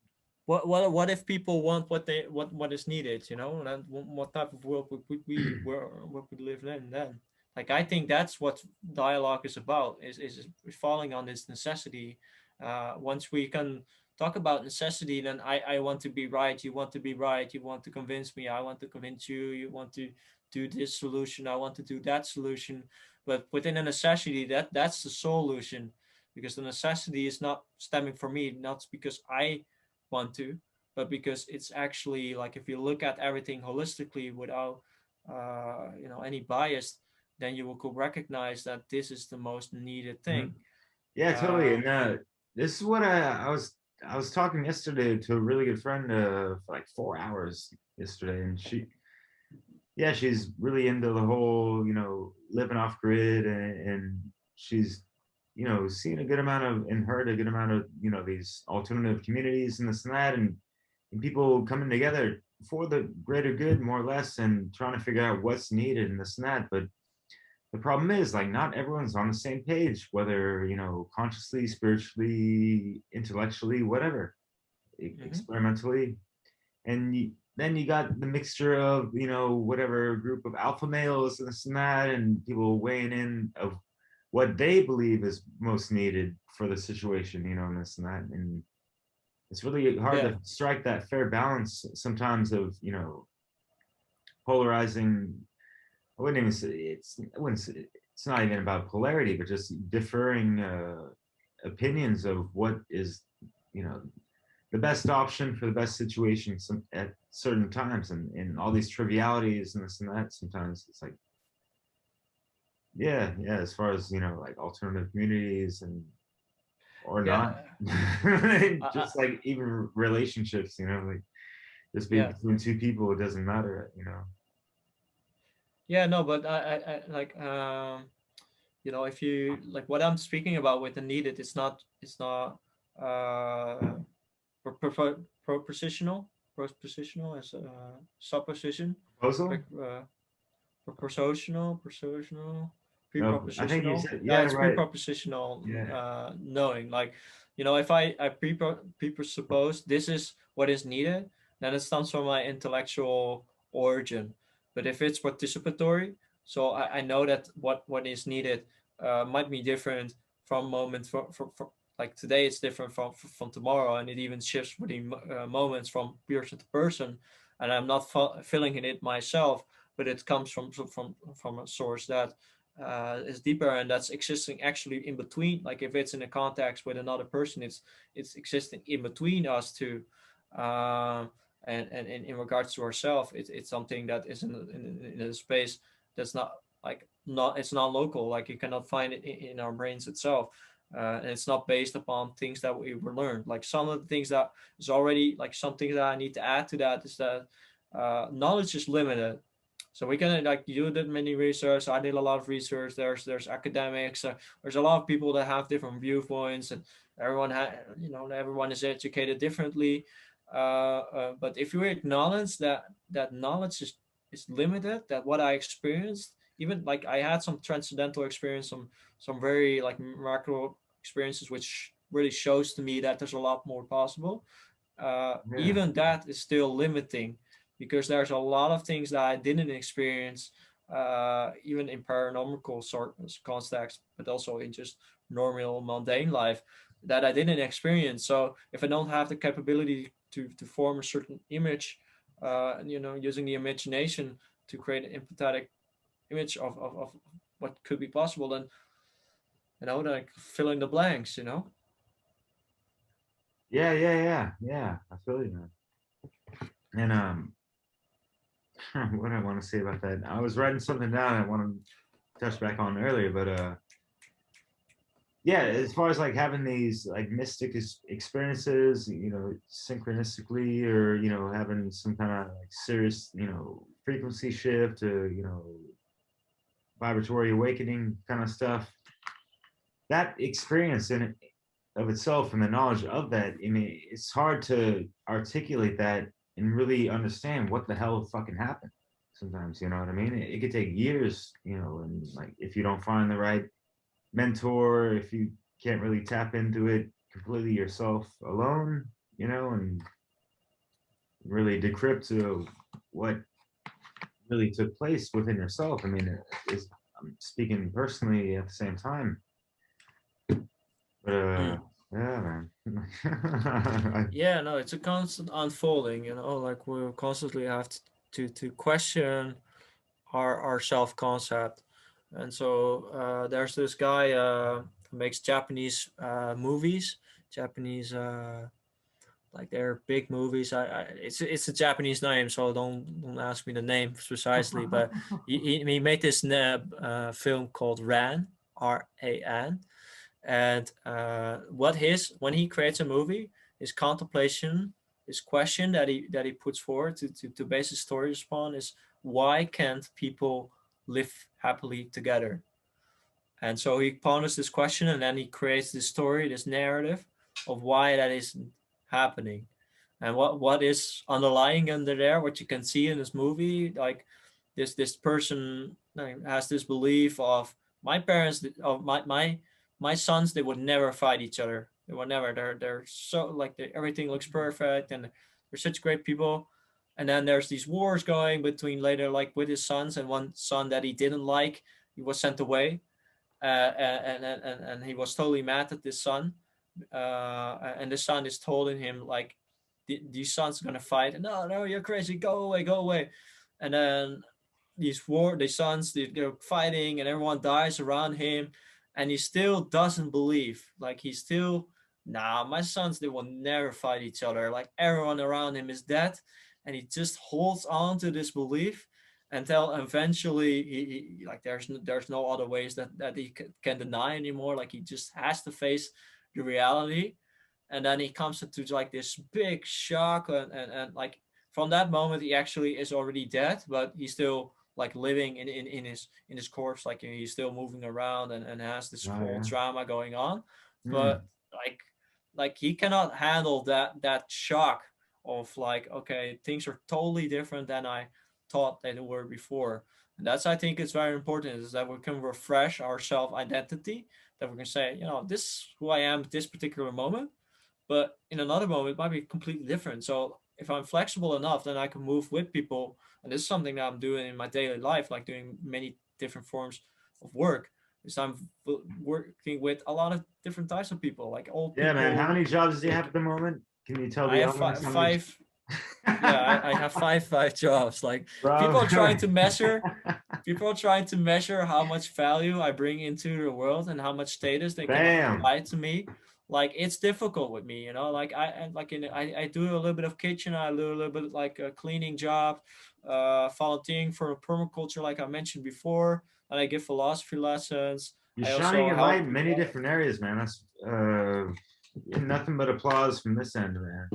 what if people want what is needed, and what type of world would we where what we live in then? Like, I think that's what dialogue is about, is falling on this necessity. Once we can talk about necessity, then I want to be right, you want to be right, you want to convince me, I want to convince you, you want to do this solution, I want to do that solution. But within a necessity, that's the solution, because the necessity is not stemming from me, not because I want to, but because it's actually like, if you look at everything holistically without any bias, then you will recognize that this is the most needed thing. Yeah, totally. uh, And this is what I was talking yesterday to a really good friend for like 4 hours yesterday, and she's really into the whole, you know, living off grid, and she's, you know, seeing a good amount of, and heard a good amount of, you know, these alternative communities and this and that, and people coming together for the greater good, more or less, and trying to figure out what's needed and this and that. But the problem is, like, not everyone's on the same page, whether, you know, consciously, spiritually, intellectually, whatever, mhm. experimentally. And then you got the mixture of, you know, whatever group of alpha males and this and that, and people weighing in of what they believe is most needed for the situation, you know, and this and that. And it's really hard Yeah. to strike that fair balance sometimes of, you know, polarizing. I wouldn't even say it's not even about polarity, but just differing opinions of what is, you know, the best option for the best situation at certain times, and all these trivialities and this and that. Sometimes it's like, yeah, as far as, you know, like alternative communities and or Yeah. not, I, just like even relationships, you know, like just be yeah. between two people, it doesn't matter, you know. Yeah, no, but I like, if you like what I'm speaking about with the needed, it's not uh propositional, as supposition, Proposal? like, propositional, No, I think you prepropositional. said, Yeah, yeah, it's right. prepropositional, Yeah. knowing. Like, if I presuppose this is what is needed, then it stems from my intellectual origin. But if it's participatory, so I know that what is needed might be different from moment for like today it's different from tomorrow, and it even shifts within moments from person to person, and I'm not filling in it myself, but it comes from a source that is deeper, and that's existing actually in between. Like, if it's in a context with another person, it's existing in between us two. um, and in regards to ourselves, it's something that is in a space that's not it's not local. Like, you cannot find it in our brains itself. And it's not based upon things that we were learned. Like, some of the things that is already, like, some things that I need to add to that is that knowledge is limited. So we can, like, you did many research, I did a lot of research, there's academics, there's a lot of people that have different viewpoints, and everyone is educated differently. But if you acknowledge that knowledge is limited, that what I experienced, even like I had some transcendental experience, some very like macro experiences, which really shows to me that there's a lot more possible. Yeah. Even that is still limiting, because there's a lot of things that I didn't experience, even in paranormal sort of context, but also in just normal mundane life, that I didn't experience. So if I don't have the capability to form a certain image, using the imagination to create an empathetic image of what could be possible, then like fill in the blanks. Yeah, I feel you, man. And what I want to say about that, I was writing something down I want to touch back on earlier, but yeah, as far as like having these like mystic experiences, you know, synchronistically, or, you know, having some kind of like serious, you know, frequency shift, or, you know, vibratory awakening kind of stuff. That experience in it of itself and the knowledge of that, I mean, it's hard to articulate that and really understand what the hell fucking happened sometimes, you know what I mean? It could take years, you know, and like if you don't find the right mentor, if you can't really tap into it completely yourself alone, you know, and really decrypt to what really took place within yourself. I mean, I'm speaking personally at the same time. But yeah, man. Yeah, no, it's a constant unfolding, you know, like we constantly have to question our self concept. And so there's this guy who makes Japanese movies, Japanese like they're big movies. It's a Japanese name, so don't ask me the name precisely. But he made this film called Ran, Ran, and when he creates a movie, his contemplation, his question that he puts forward to base his story upon is, why can't people live happily together? And so he ponders this question, and then he creates this story, this narrative of why that isn't happening, and what is underlying under there. What you can see in this movie, like this person has this belief of, my parents, of my sons, they would never fight each other. They would never. They're so like everything looks perfect, and they're such great people. And then there's these wars going later, like with his sons, and one son that he didn't like, he was sent away, and he was totally mad at this son, and the son is told in him like, these sons are gonna fight, and no, you're crazy, go away. And then the sons, they're fighting, and everyone dies around him, and he still doesn't believe, like he's still, nah, my sons, they will never fight each other, like everyone around him is dead, and he just holds on to this belief until eventually he like there's no other ways that he can deny anymore, like he just has to face the reality. And then he comes into like this big shock, and like from that moment he actually is already dead, but he's still like living in his corpse, like he's still moving around, and has this whole drama going on. But like he cannot handle that shock of like, okay, things are totally different than I thought they were before. And that's, I think, it's very important, is that we can refresh our self identity, that we can say, you know, this is who I am at this particular moment, but in another moment it might be completely different. So if I'm flexible enough, then I can move with people. And this is something that I'm doing in my daily life, like doing many different forms of work, is I'm working with a lot of different types of people, like old people. Yeah, man. How many jobs do you have at the moment? Can you tell the I have audience five. Yeah, I have five jobs. Like Bro. people are trying to measure how much value I bring into the world and how much status they can apply to me. Like it's difficult with me, you know. Like I do a little bit of kitchen, I do a little bit like a cleaning job, volunteering for a permaculture, like I mentioned before, and I give philosophy lessons. You're I shining also a light help in many different areas, man. That's nothing but applause from this end, man.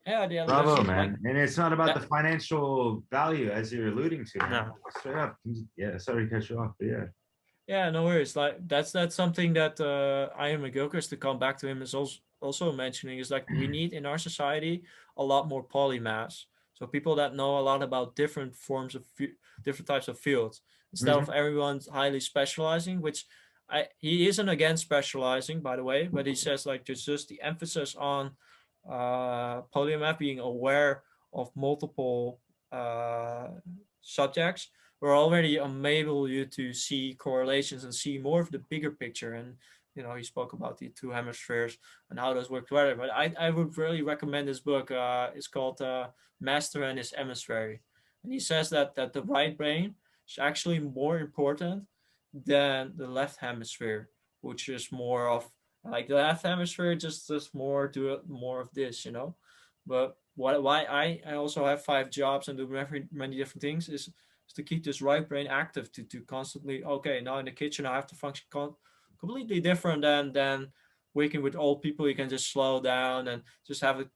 Yeah, Bravo, man. like, and it's not about the financial value, as you're alluding to. Man. No. Straight up. Yeah, sorry to cut you off, but yeah. Yeah, no worries. Like that's something that Ian Mcgilchrist, to come back to him, is also mentioning, is like we need in our society a lot more polymaths. So people that know a lot about different forms of different types of fields, instead of everyone's highly specializing, which he isn't against specializing, by the way, but he says like just the emphasis on polymath, being aware of multiple subjects, will already enable you to see correlations and see more of the bigger picture. And you know, he spoke about the two hemispheres and how those work together. But I would really recommend this book. It's called Master and His Hemisphere, and he says that the right brain is actually more important than the left hemisphere, which is more of like the left hemisphere just more do more of this, you know. But why I also have 5 jobs and do many different things is to keep this right brain active, to constantly, okay, now in the kitchen I have to function completely different than working with old people, you can just slow down and just have a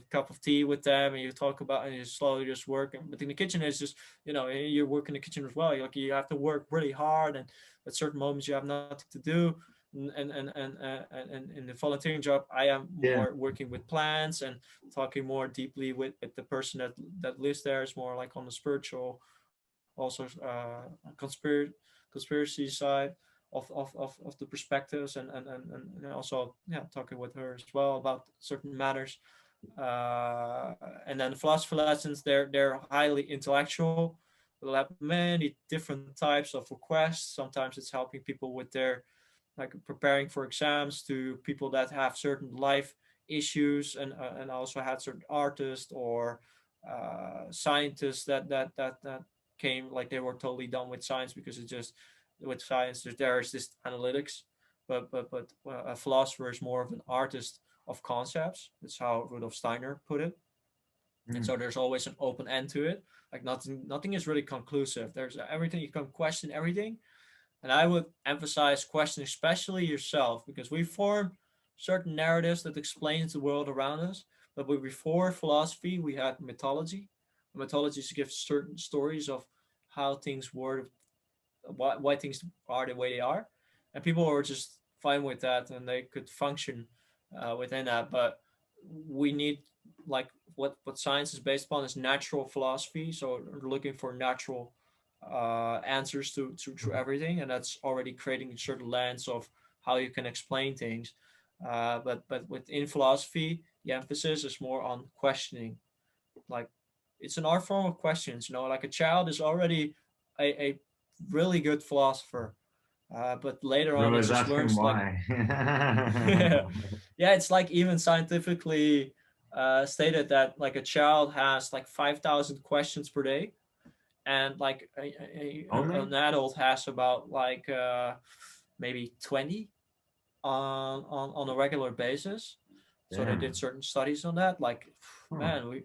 cup of tea with them, and you talk about, and you slowly just work. But in the kitchen, it's just, you work in the kitchen as well. Like, you have to work really hard, and at certain moments you have nothing to do. And in the volunteering job, I am more working with plants and talking more deeply with the person that lives there. Is more like on the spiritual, also conspiracy side of the perspectives, and also talking with her as well about certain matters. And then the philosophy lessons, they're highly intellectual. We'll have many different types of requests. Sometimes it's helping people with their, like, preparing for exams, to people that have certain life issues, and also had certain artists or scientists that came, like, they were totally done with science, because it's just, with science there's this analytics, but a philosopher is more of an artist of concepts. That's how Rudolf Steiner put it. And so there's always an open end to it. Like, nothing is really conclusive. There's everything, you can question everything. And I would emphasize question, especially yourself, because we form certain narratives that explains the world around us. But before philosophy, we had mythology. Mythologies give certain stories of how things were, why things are the way they are, and people were just fine with that, and they could function within that. But we need, like, what science is based upon is natural philosophy. So we're looking for natural answers to everything, and that's already creating a certain lens of how you can explain things. But within philosophy, the emphasis is more on questioning. Like, it's an art form of questions. Like, a child is already a really good philosopher, but later on, it just learns, like, why. yeah, it's like even scientifically stated that, like, a child has like 5,000 questions per day, and like an adult has about like maybe 20 on a regular basis. So they did certain studies on that. Like, man,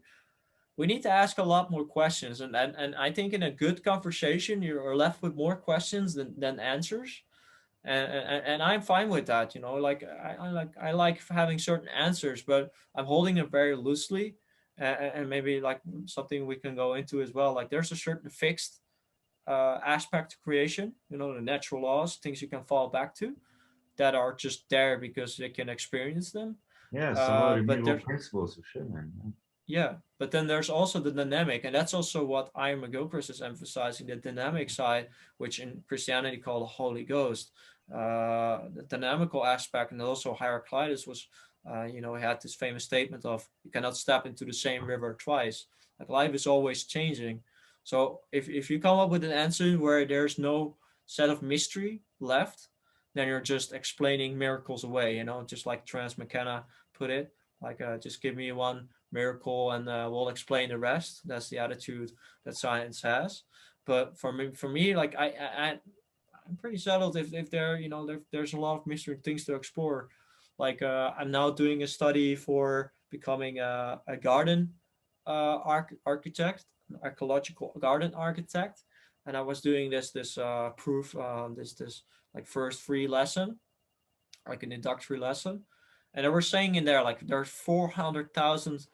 we need to ask a lot more questions, and I think in a good conversation, you're left with more questions than answers. And I'm fine with that. Like, I like having certain answers, but I'm holding it very loosely. And maybe, like, something we can go into as well. Like, there's a certain fixed aspect to creation, the natural laws, things you can fall back to, that are just there because they can experience them. Some But immutable principles for sure, man. Yeah, but then there's also the dynamic, and that's also what Ian Mcgilchrist is emphasizing, the dynamic side, which in Christianity called the Holy Ghost. The dynamical aspect, and also Heraclitus was, he had this famous statement of, you cannot step into the same river twice. Like, life is always changing. So if you come up with an answer where there's no set of mystery left, then you're just explaining miracles away, just like Terence McKenna put it, like, just give me one miracle and we'll explain the rest. That's the attitude that science has. But for me, like, I'm pretty settled if there's a lot of mystery things to explore. Like, I'm now doing a study for becoming a garden architect, an ecological garden architect, and I was doing this proof, this like first free lesson, like an introductory lesson, and they were saying in there, like, there's 400,000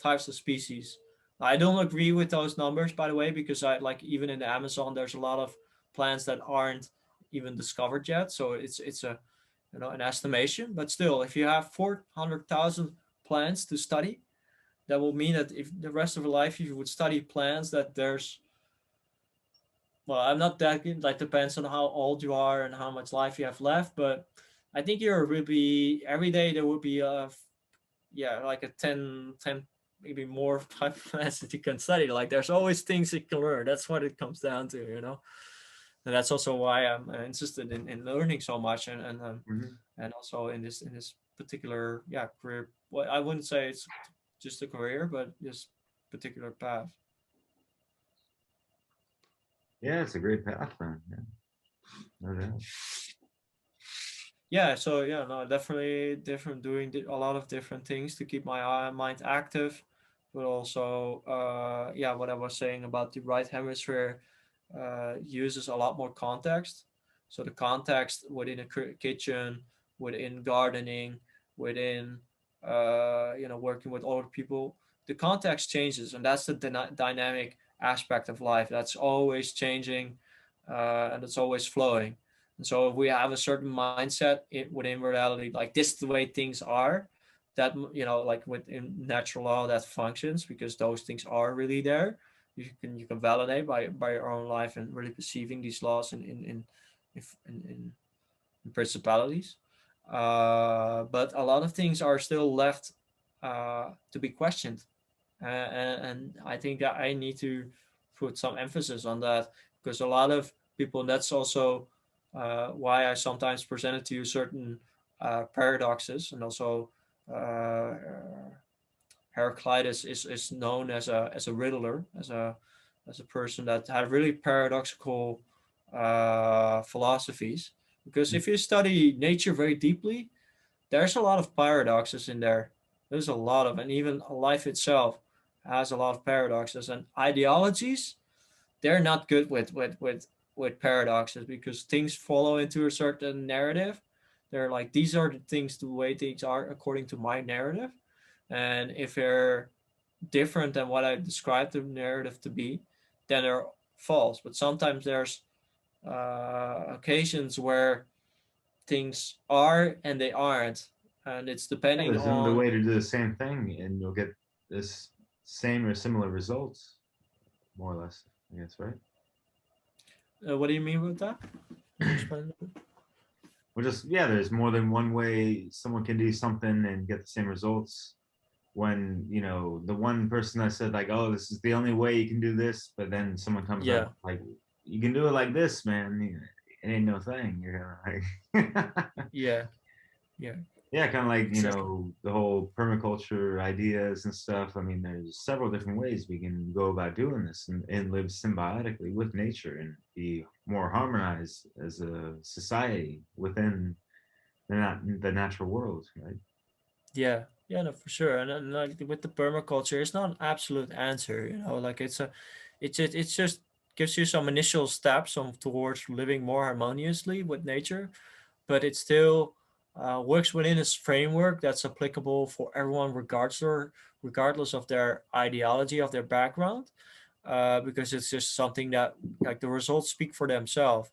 types of species. I don't agree with those numbers, by the way, because I, like, even in the Amazon, there's a lot of plants that aren't even discovered yet. So it's a an estimation, but still, if you have 400,000 plants to study, that will mean that if the rest of your life you would study plants, that there's, well, I'm not that good, like, depends on how old you are and how much life you have left, but I think there would be, every day there would be like a 10 maybe more type of plants that you can study. Like, there's always things you can learn. That's what it comes down to, and that's also why I'm interested in learning so much, and also in this particular career. Well, I wouldn't say it's just a career, but this particular path. Yeah, it's a great path, man. No doubt. Yeah, so no, definitely doing a lot of different things to keep my mind active, but also what I was saying about the right hemisphere uses a lot more context. So the context within a kitchen within gardening, within working with older people, the context changes, and that's the dynamic aspect of life. That's always changing, and it's always flowing. And so if we have a certain mindset within reality, like this is the way things are, that like within natural law that functions, because those things are really there. You can validate by your own life and really perceiving these laws in principalities. But a lot of things are still left to be questioned, and I think that I need to put some emphasis on that, because a lot of people, and that's also why I sometimes presented to you certain paradoxes, and also uh, Heraclitus is known as a riddler, as a person that had really paradoxical philosophies. Because if you study nature very deeply, there's a lot of paradoxes in there. There's a lot of, and even life itself has a lot of paradoxes, and ideologies, they're not good with paradoxes, because things follow into a certain narrative. They're like, these are the things, the way things are according to my narrative, and if they're different than what I described the narrative to be, then they're false. But sometimes there's occasions where things are and they aren't, and it's depending There's another on. way to do the same thing, and you'll get this same or similar results, more or less. I guess, right? What do you mean with that? Can you explain that? Well, just there's more than one way someone can do something and get the same results. When the one person that said like, "Oh, this is the only way you can do this," but then someone comes Yeah, up like, "You can do it like this, man. It ain't no thing." You're like, yeah, yeah. yeah, kind of like Exactly. the whole permaculture ideas and stuff. I mean, there's several different ways we can go about doing this and live symbiotically with nature and be more harmonized as a society within the natural world, right? Yeah, yeah, no, for sure. And like with the permaculture, it's not an absolute answer. Like it's just gives you some initial steps on towards living more harmoniously with nature, but it still works within this framework that's applicable for everyone, regardless of their ideology, of their background, because it's just something that, like, the results speak for themselves.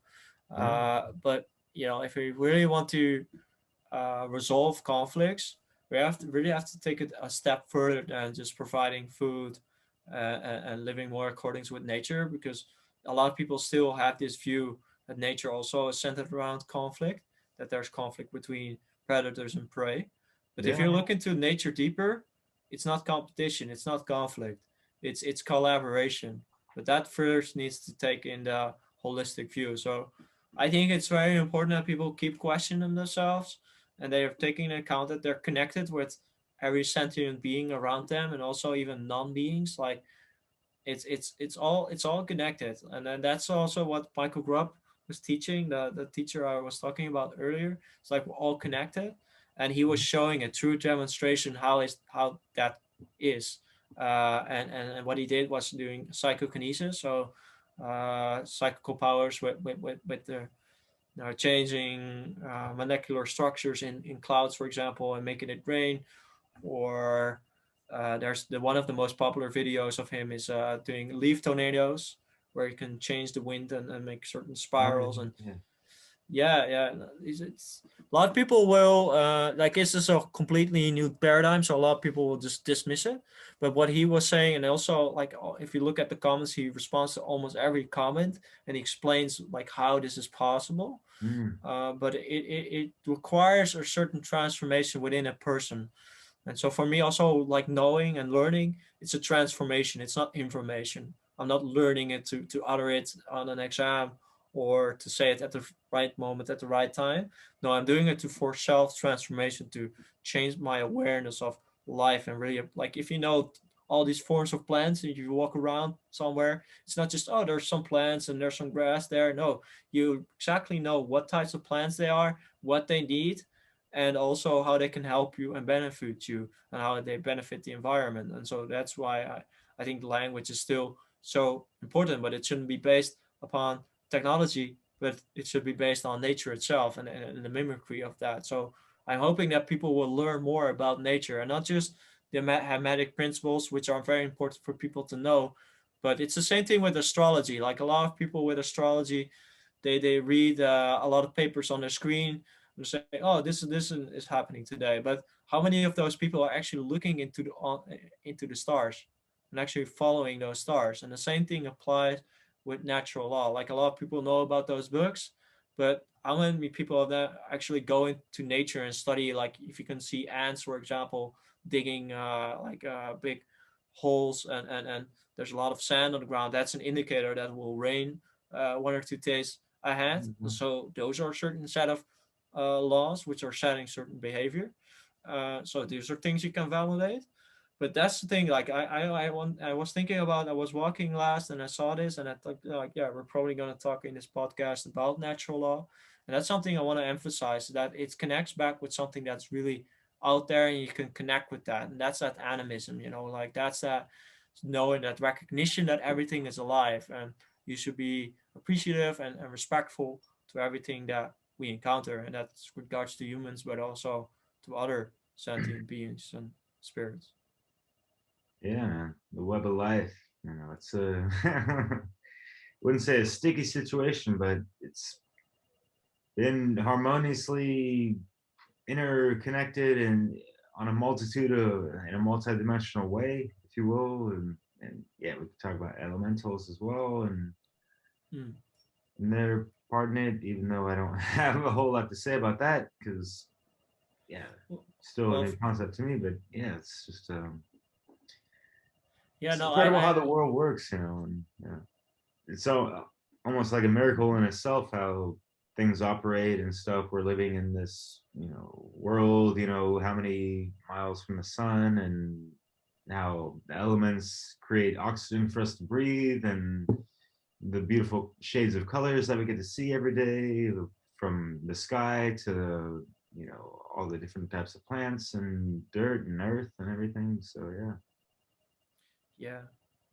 Yeah. But if we really want to resolve conflicts, we really have to take it a step further than just providing food and living more according with nature, because a lot of people still have this view that nature also is centered around conflict, that there's conflict between predators and prey. But if Yeah. you look into nature deeper, it's not competition, it's not conflict, it's collaboration. But that first needs to take in the holistic view. So I think it's very important that people keep questioning themselves, and they are taking into account that they're connected with every sentient being around them, and also even non-beings. Like it's all connected. And then that's also what Michael Grubb was teaching, the teacher I was talking about earlier. It's like we're all connected, and he was showing a true demonstration how that is. And what he did was doing psychokinesis, so psychical powers with the changing molecular structures in clouds, for example, and making it rain. Or there's one of the most popular videos of him is doing leaf tornadoes, where you can change the wind and make certain spirals. And Yeah. yeah, it's a lot of people will like, this is a completely new paradigm, so a lot of people will just dismiss it. But what he was saying, and also, like, if you look at the comments, he responds to almost every comment, and he explains like how this is possible. Mm. But it requires a certain transformation within a person. And so for me also, like, knowing and learning, it's a transformation, it's not information. I'm not learning it to utter it on an exam, or to say it at the right moment at the right time. No, I'm doing it for self transformation, to change my awareness of life. And really, like, if you know all these forms of plants, and you walk around somewhere, it's not just, oh, there's some plants and there's some grass there. No, you exactly know what types of plants they are, what they need, and also how they can help you and benefit you, and how they benefit the environment. And so that's why I think language is still so important, but it shouldn't be based upon technology. but it should be based on nature itself and the mimicry of that. So I'm hoping that people will learn more about nature and not just the hermetic principles, which are very important for people to know. But it's the same thing with astrology. Like a lot of people with astrology, they read a lot of papers on their screen and say, "Oh, this is happening today." But how many of those people are actually looking into the stars and actually following those stars? And the same thing applies with natural law. Like a lot of people know about those books, but how many people of that actually go into nature and study? Like if you can see ants, for example, digging big holes and there's a lot of sand on the ground. That's an indicator that will rain 1 or 2 days ahead. Mhm. So those are a certain set of laws which are setting certain behavior. So these are things you can validate. But that's the thing. Like I was thinking about. I was walking last and I saw this and I thought like yeah, we're probably going to talk in this podcast about natural law, and that's something I want to emphasize, that it connects back with something that's really out there and you can connect with that, and that's that animism. Like that's that knowing, that recognition that everything is alive and you should be appreciative and respectful to everything that we encounter, and that's with regards to humans, but also to other sentient beings and spirits. Yeah, man. The web of life. It's a wouldn't say a sticky situation, but it's been harmoniously interconnected and on a multitude of in a multidimensional way, if you will. And yeah, we could talk about elementals as well, Mm. and they're part in it, even though I don't have a whole lot to say about that because yeah, still a Well, new concept to me. But yeah, it's just yeah, it's no, incredible how I the world works, and yeah, it's so almost like a miracle in itself how things operate and stuff. We're living in this, world, how many miles from the sun, and how the elements create oxygen for us to breathe, and the beautiful shades of colors that we get to see every day from the sky to all the different types of plants and dirt and earth and everything. So yeah. yeah,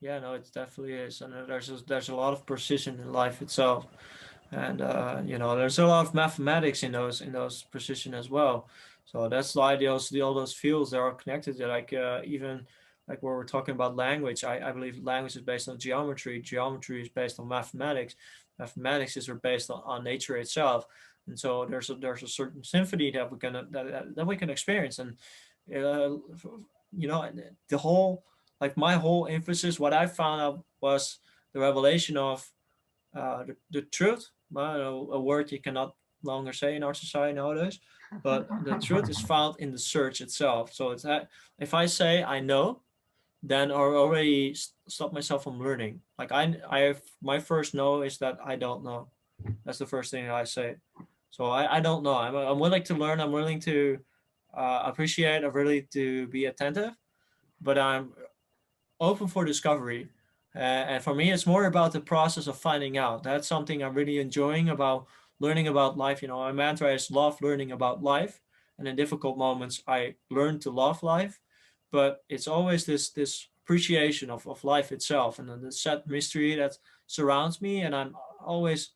yeah, no, it definitely is, and there's a lot of precision in life itself, and there's a lot of mathematics in those precision as well. So that's why all those fields that are connected. Like even like where we're talking about language, I believe language is based on geometry. Geometry is based on mathematics. Mathematics is based on nature itself. And so there's a certain symphony that we can experience, and uh, the whole, like my whole emphasis, what I found out was the revelation of the truth, a word you cannot longer say in our society nowadays, but the truth is found in the search itself. So it's that if I say I know, then I already stop myself from learning. Like I have, my first no is that I don't know. That's the first thing I say. So I don't know. I'm willing to learn. I'm willing to appreciate. I'm willing to be attentive, but I'm open for discovery. And for me, it's more about the process of finding out. That's something I'm really enjoying about learning about life. My mantra is love learning about life. And in difficult moments, I learn to love life. But it's always this appreciation of life itself and the sad mystery that surrounds me. And I'm always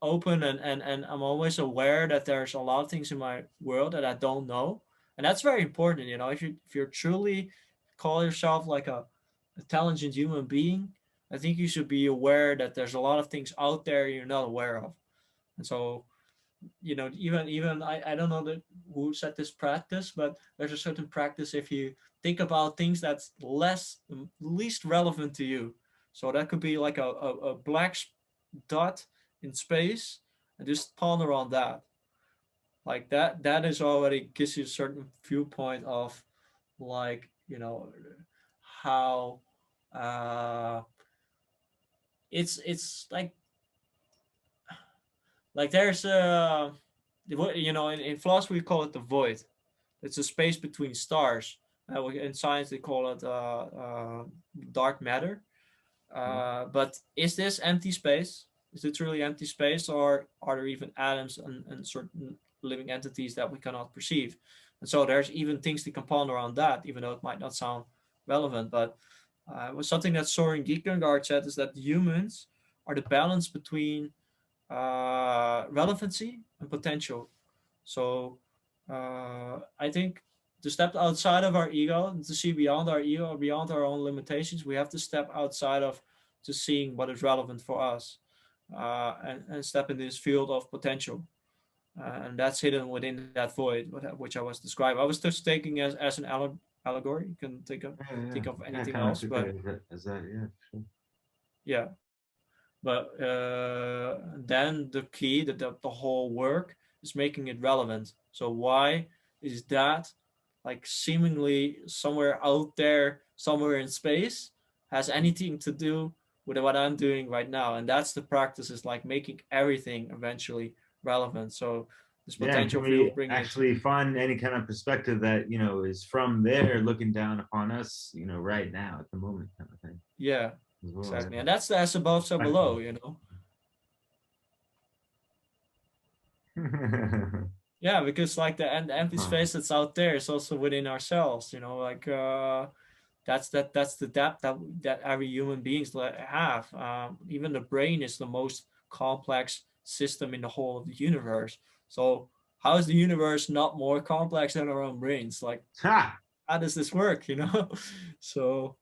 open and I'm always aware that there's a lot of things in my world that I don't know. And that's very important. If you're truly call yourself like a intelligent human being, I think you should be aware that there's a lot of things out there you're not aware of. And so, even I don't know who said this practice, but there's a certain practice if you think about things that's least relevant to you. So that could be like a black dot in space, and just ponder on that. Like that is already gives you a certain viewpoint of, like, how uh it's like there's in philosophy we call it the void. It's a space between stars. In science they call it dark matter. But is this empty space? Is it truly empty space, or are there even atoms and certain living entities that we cannot perceive? And so there's even things to can ponder on that, even though it might not sound relevant. But was something that Soren Kierkegaard said is that humans are the balance between relevancy and potential. So I think to step outside of our ego, to see beyond our ego, beyond our own limitations, we have to step outside of to seeing what is relevant for us, and step in this field of potential. And that's hidden within that void, which I was describing. I was just taking as an allegory. You can think of anything kind of else, took but it as that, yeah, sure. yeah. But then the key, the whole work is making it relevant. So why is that, like, seemingly somewhere out there, somewhere in space, has anything to do with what I'm doing right now? And that's the practice, is like making everything eventually relevant. So this Yeah, and potential can field, we bringing it to, actually find any kind of perspective that, you know, is from there looking down upon us, you know, right now at the moment, kind of thing yeah, as well, exactly. yeah. And that's the as above, so below, you know. Yeah, because like the empty space that's out there is also within ourselves, you know, like that's the depth that every human beings have. Even the brain is the most complex system in the whole of the universe. So how is the universe not more complex than our own brains? Like, Ha! how does this work, you know? So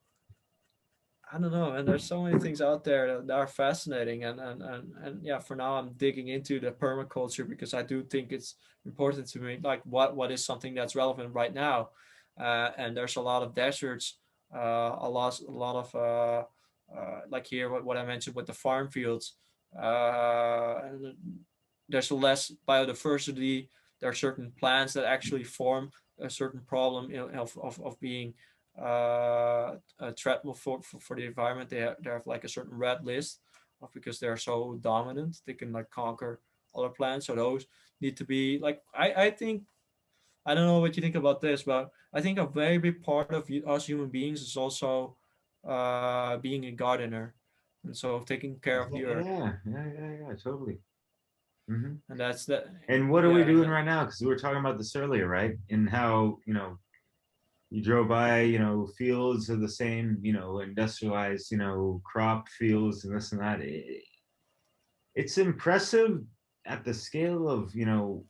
I don't know, and there's so many things out there that are fascinating, and yeah, for now I'm digging into the permaculture because I do think it's important to me. Like, what is something that's relevant right now? And there's a lot of deserts, a lot of like here, what I mentioned with the farm fields. And there's less biodiversity. There are certain plants that actually form a certain problem, you know, of being a threat for the environment. They have like a certain red list of, because they're so dominant, they can like conquer other plants. So those need to be like, I think, I don't know what you think about this, but I think a very big part of us human beings is also being a gardener, and so taking care of the earth. Yeah, totally. Hmm. And that's that. And what are we Yeah, and doing right now? Because we were talking about this earlier, right? And how, you know, you drove by, you know, fields of the same, you know, industrialized, you know, crop fields and this and that. It's impressive at the scale of, you know,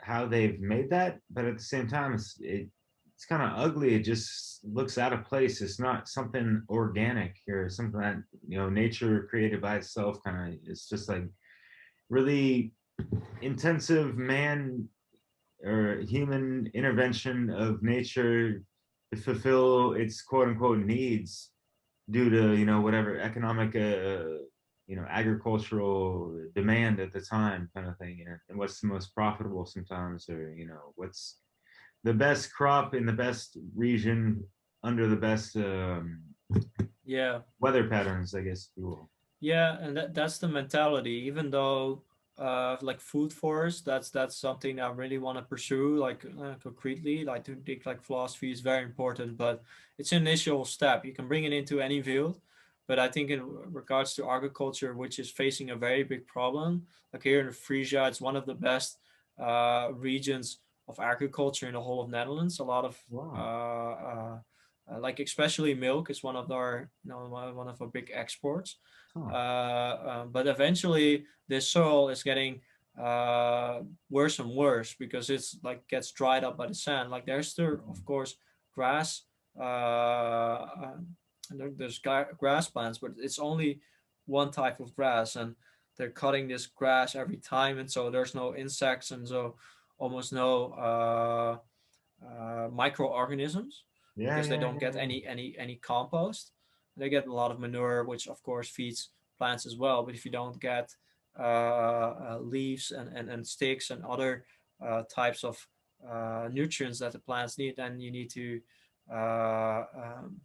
how they've made that, but at the same time, it's kind of ugly. It just looks out of place. It's not something organic or something that, you know, nature created by itself. Kind of, it's just like really intensive man or human intervention of nature to fulfill its quote unquote needs due to, you know, whatever economic you know, agricultural demand at the time, kind of thing, you know, and what's the most profitable sometimes, or, you know, what's the best crop in the best region under the best yeah. weather patterns, I guess, if you will. Yeah, and that's the mentality. Even though, like food forest, that's something I really want to pursue, like concretely. Like, to think like philosophy is very important, but it's an initial step. You can bring it into any field, but I think in regards to agriculture, which is facing a very big problem, like here in Frisia, it's one of the best regions of agriculture in the whole of Netherlands. A lot of Wow. like especially milk is one of our, you know, one of our big exports. Huh. But eventually this soil is getting worse and worse because it's like gets dried up by the sand. Like, there's still, of course, grass, and there's grass plants, but it's only one type of grass, and they're cutting this grass every time, and so there's no insects, and so almost no microorganisms, Yeah, because they yeah, don't get yeah, any compost. They get a lot of manure, which of course feeds plants as well. But if you don't get leaves and sticks and other types of nutrients that the plants need, then you need to uh, um,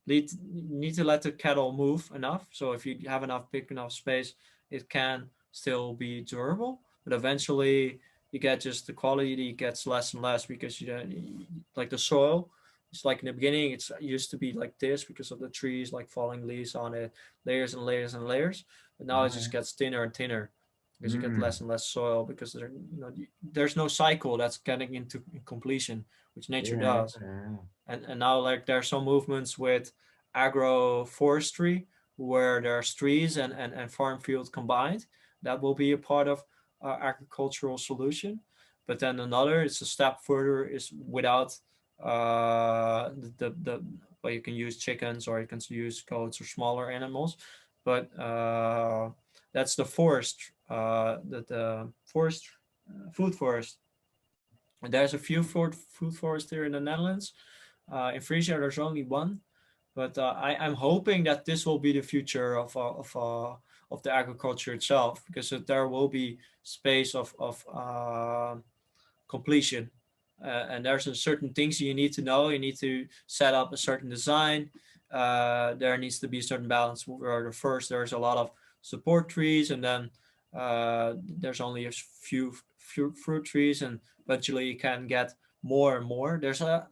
need to let the cattle move enough. So if you have enough big enough space, it can still be durable. But eventually, you get just the quality gets less and less because you don't, like the soil. It's like in the beginning, it used to be like this because of the trees, like falling leaves on it, layers and layers and layers. But now it just yeah. gets thinner and thinner because you get Mm, less and less soil because there, you know, there's no cycle that's getting into completion, which nature yeah, does. yeah. And now, like, there are some movements with agroforestry where there are trees and farm fields combined, that will be a part of agricultural solution. But then another, it's a step further, is without the well, you can use chickens or you can use goats or smaller animals, but that's the forest, the forest, food forest. And there's a few food forests here in the Netherlands. In Frisia, there's only one, but I'm hoping that this will be the future of the agriculture itself, because there will be space of completion. And there's a certain things you need to know. You need to set up a certain design. There needs to be a certain balance where first there's a lot of support trees, and then there's only a few fruit trees, and eventually you can get more and more. There's a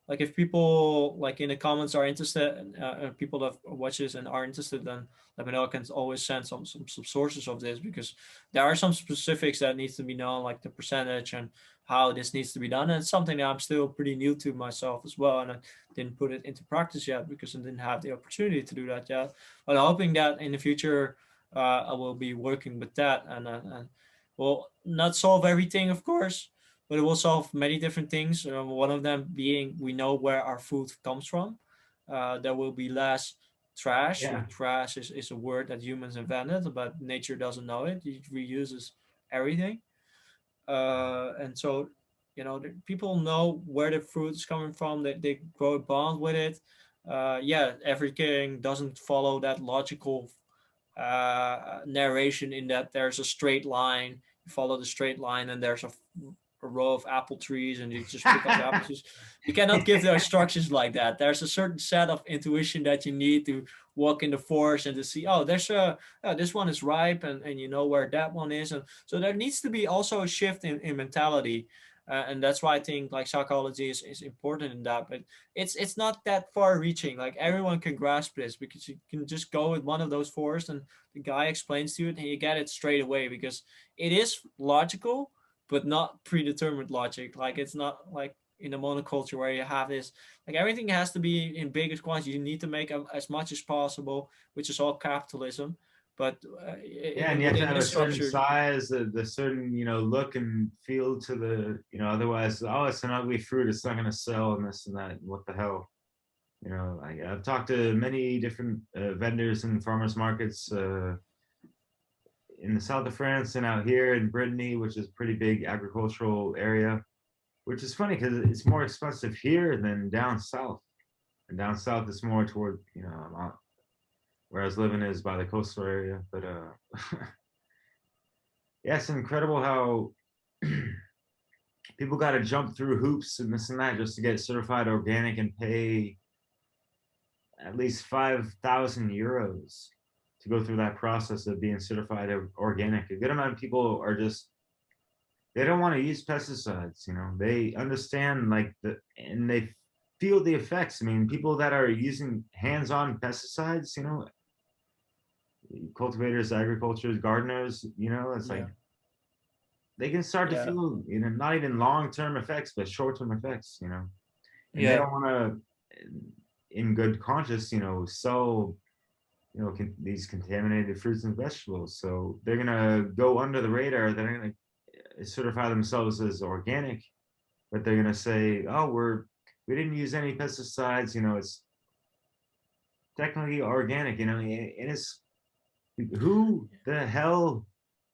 like if people like in the comments are interested, people that watch this and are interested, then let me know. I can always send some sources of this, because there are some specifics that needs to be known, like the percentage and how this needs to be done. And it's something that I'm still pretty new to myself as well, and I didn't put it into practice yet because I didn't have the opportunity to do that yet. But I'm hoping that in the future I will be working with that, and will not solve everything, of course, but it will solve many different things. One of them being we know where our food comes from. There will be less trash. Yeah. Trash is a word that humans invented, but nature doesn't know it. It reuses everything. And so, people know where the fruit is coming from. They grow a bond with it. Yeah, everything doesn't follow that logical narration in that there's a straight line. You follow the straight line, and there's a row of apple trees, and you just pick up the apple trees. You cannot give the instructions like that. There's a certain set of intuition that you need to walk in the forest and to see, oh, there's this one is ripe, and you know where that one is. And so there needs to be also a shift in mentality. And that's why I think like psychology is important in that, but it's not that far reaching. Like everyone can grasp this, because you can just go with one of those forests and the guy explains to you it and you get it straight away, because it is logical, but not predetermined logic. Like it's not like in a monoculture where you have this, like everything has to be in biggest quantity. You need to make as much as possible, which is all capitalism. But Yeah, and you have to have a certain structure, size, the certain look and feel to the otherwise, oh, it's an ugly fruit, it's not going to sell, and this and that. And what the hell, I've talked to many different vendors and farmers markets in the south of France and out here in Brittany, which is a pretty big agricultural area, which is funny because it's more expensive here than down south. And down south is more toward, where I was living is by the coastal area. But yeah, it's incredible how people got to jump through hoops and this and that just to get certified organic and pay at least 5,000 euros to go through that process of being certified organic. A good amount of people are just, they don't want to use pesticides. They understand and they feel the effects. I mean, people that are using hands-on pesticides, cultivators, agriculturists, gardeners, it's like they can start to feel, not even long-term effects, but short-term effects, and they don't want to, in good conscience, sell, these contaminated fruits and vegetables. So they're gonna go under the radar. They're gonna certify themselves as organic, but they're gonna say, "Oh, we didn't use any pesticides." It's technically organic. And it's who the hell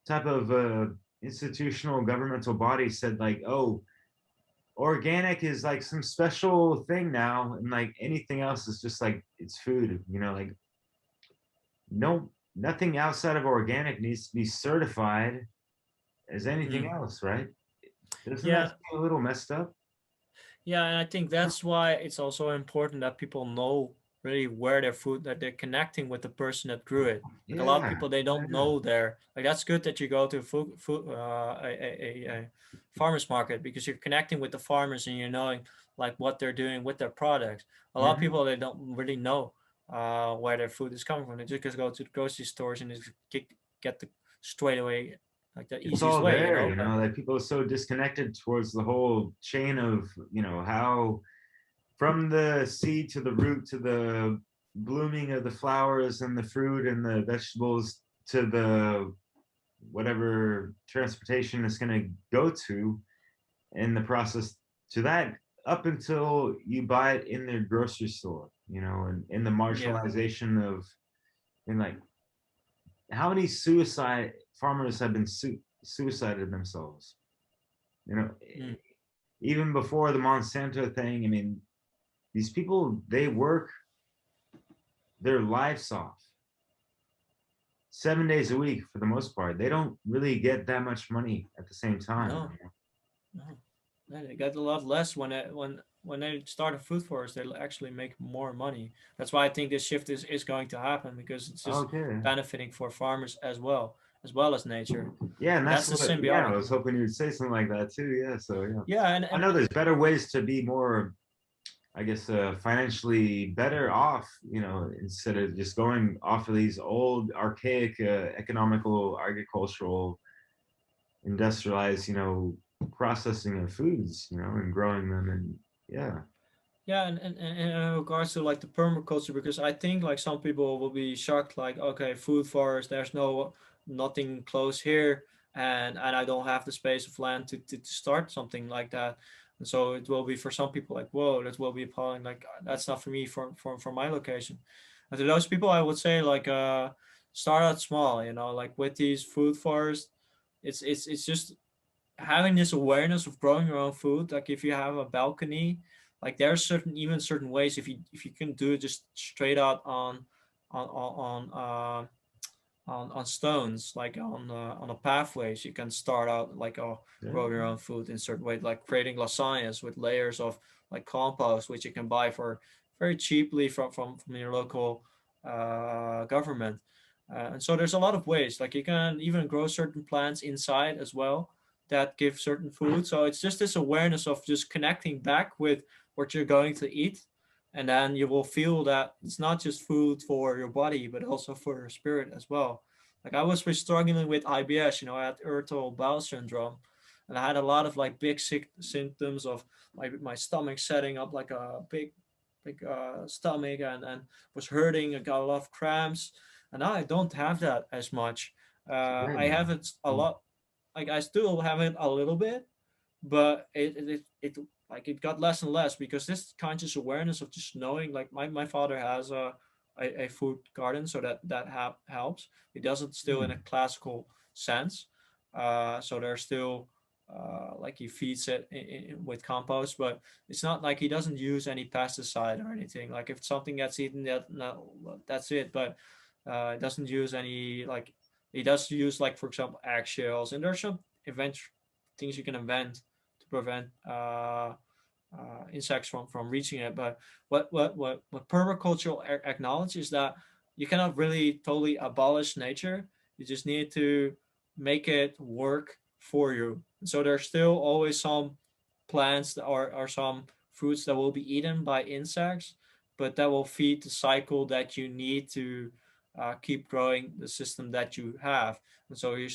type of institutional governmental body said like, "Oh, organic is like some special thing now, and like anything else is just like it's food." Like. No, nothing outside of organic needs to be certified as anything else, right? Doesn't that seem a little messed up? Yeah, and I think that's why it's also important that people know really where their food, that they're connecting with the person that grew it. Like a lot of people, they don't know their, like that's good that you go to a farmer's market, because you're connecting with the farmers and you're knowing like what they're doing with their products. A lot of people, they don't really know where their food is coming from. They just go to the grocery stores and just get the straight away, like the easiest all way. There, like people are so disconnected towards the whole chain of, how from the seed to the root to the blooming of the flowers and the fruit and the vegetables to the whatever transportation it's going to go to in the process to that, up until you buy it in their grocery store, you know, and in the Yeah. marginalization of, and like, how many suicide farmers have been suicided themselves, you know, Mm. even before the Monsanto thing. I mean, these people, they work their lives off 7 days a week for the most part. They don't really get that much money at the same time. No. No. No, they get a lot less when they start a food forest. They'll actually make more money. That's why I think this shift is going to happen, because it's just Okay. benefiting for farmers as well as nature. Yeah, and And that's that's the what, yeah, I symbiotic. was hoping you'd say something like that too. Yeah, so yeah. Yeah, I know there's better ways to be more, I guess, financially better off, you know, instead of just going off of these old, archaic, economical, agricultural, industrialized, you know, processing of foods, you know, and growing them, and yeah. yeah, and in regards to like the permaculture, because I think like some people will be shocked, like, okay, food forest, there's nothing close here, and I don't have the space of land to start something like that. And so it will be for some people like, whoa, that will be appalling. Like, that's not for me, for my location. And to those people, I would say like, start out small. You know, like with these food forests, it's just having this awareness of growing your own food. Like if you have a balcony, like there are certain ways, if you can do it just straight out on on stones, like on a pathways, you can start out like, oh, grow your own food in certain way, like creating lasagnas with layers of like compost, which you can buy for very cheaply from your local government. And so there's a lot of ways, like you can even grow certain plants inside as well that give certain food. So it's just this awareness of just connecting back with what you're going to eat, and then you will feel that it's not just food for your body but also for your spirit as well. Like I was struggling with IBS, I had irritable bowel syndrome, and I had a lot of like big sick symptoms of my stomach setting up like a big stomach, and was hurting. I got a lot of cramps, and now I don't have that as much. I have it a lot. Like I still have it a little bit, but it like it got less and less, because this conscious awareness of just knowing, like my father has a food garden, so that helps. He does it still in a classical sense, so there's still like he feeds it with compost, but it's not like he doesn't use any pesticide or anything. Like if something gets eaten, that's it. But it doesn't use any, like he does use, like for example, eggshells, and there's some event things you can invent to prevent insects from reaching it. But what permaculture acknowledges is that you cannot really totally abolish nature. You just need to make it work for you. And so there's still always some plants or some fruits that will be eaten by insects, but that will feed the cycle that you need to keep growing the system that you have. And so you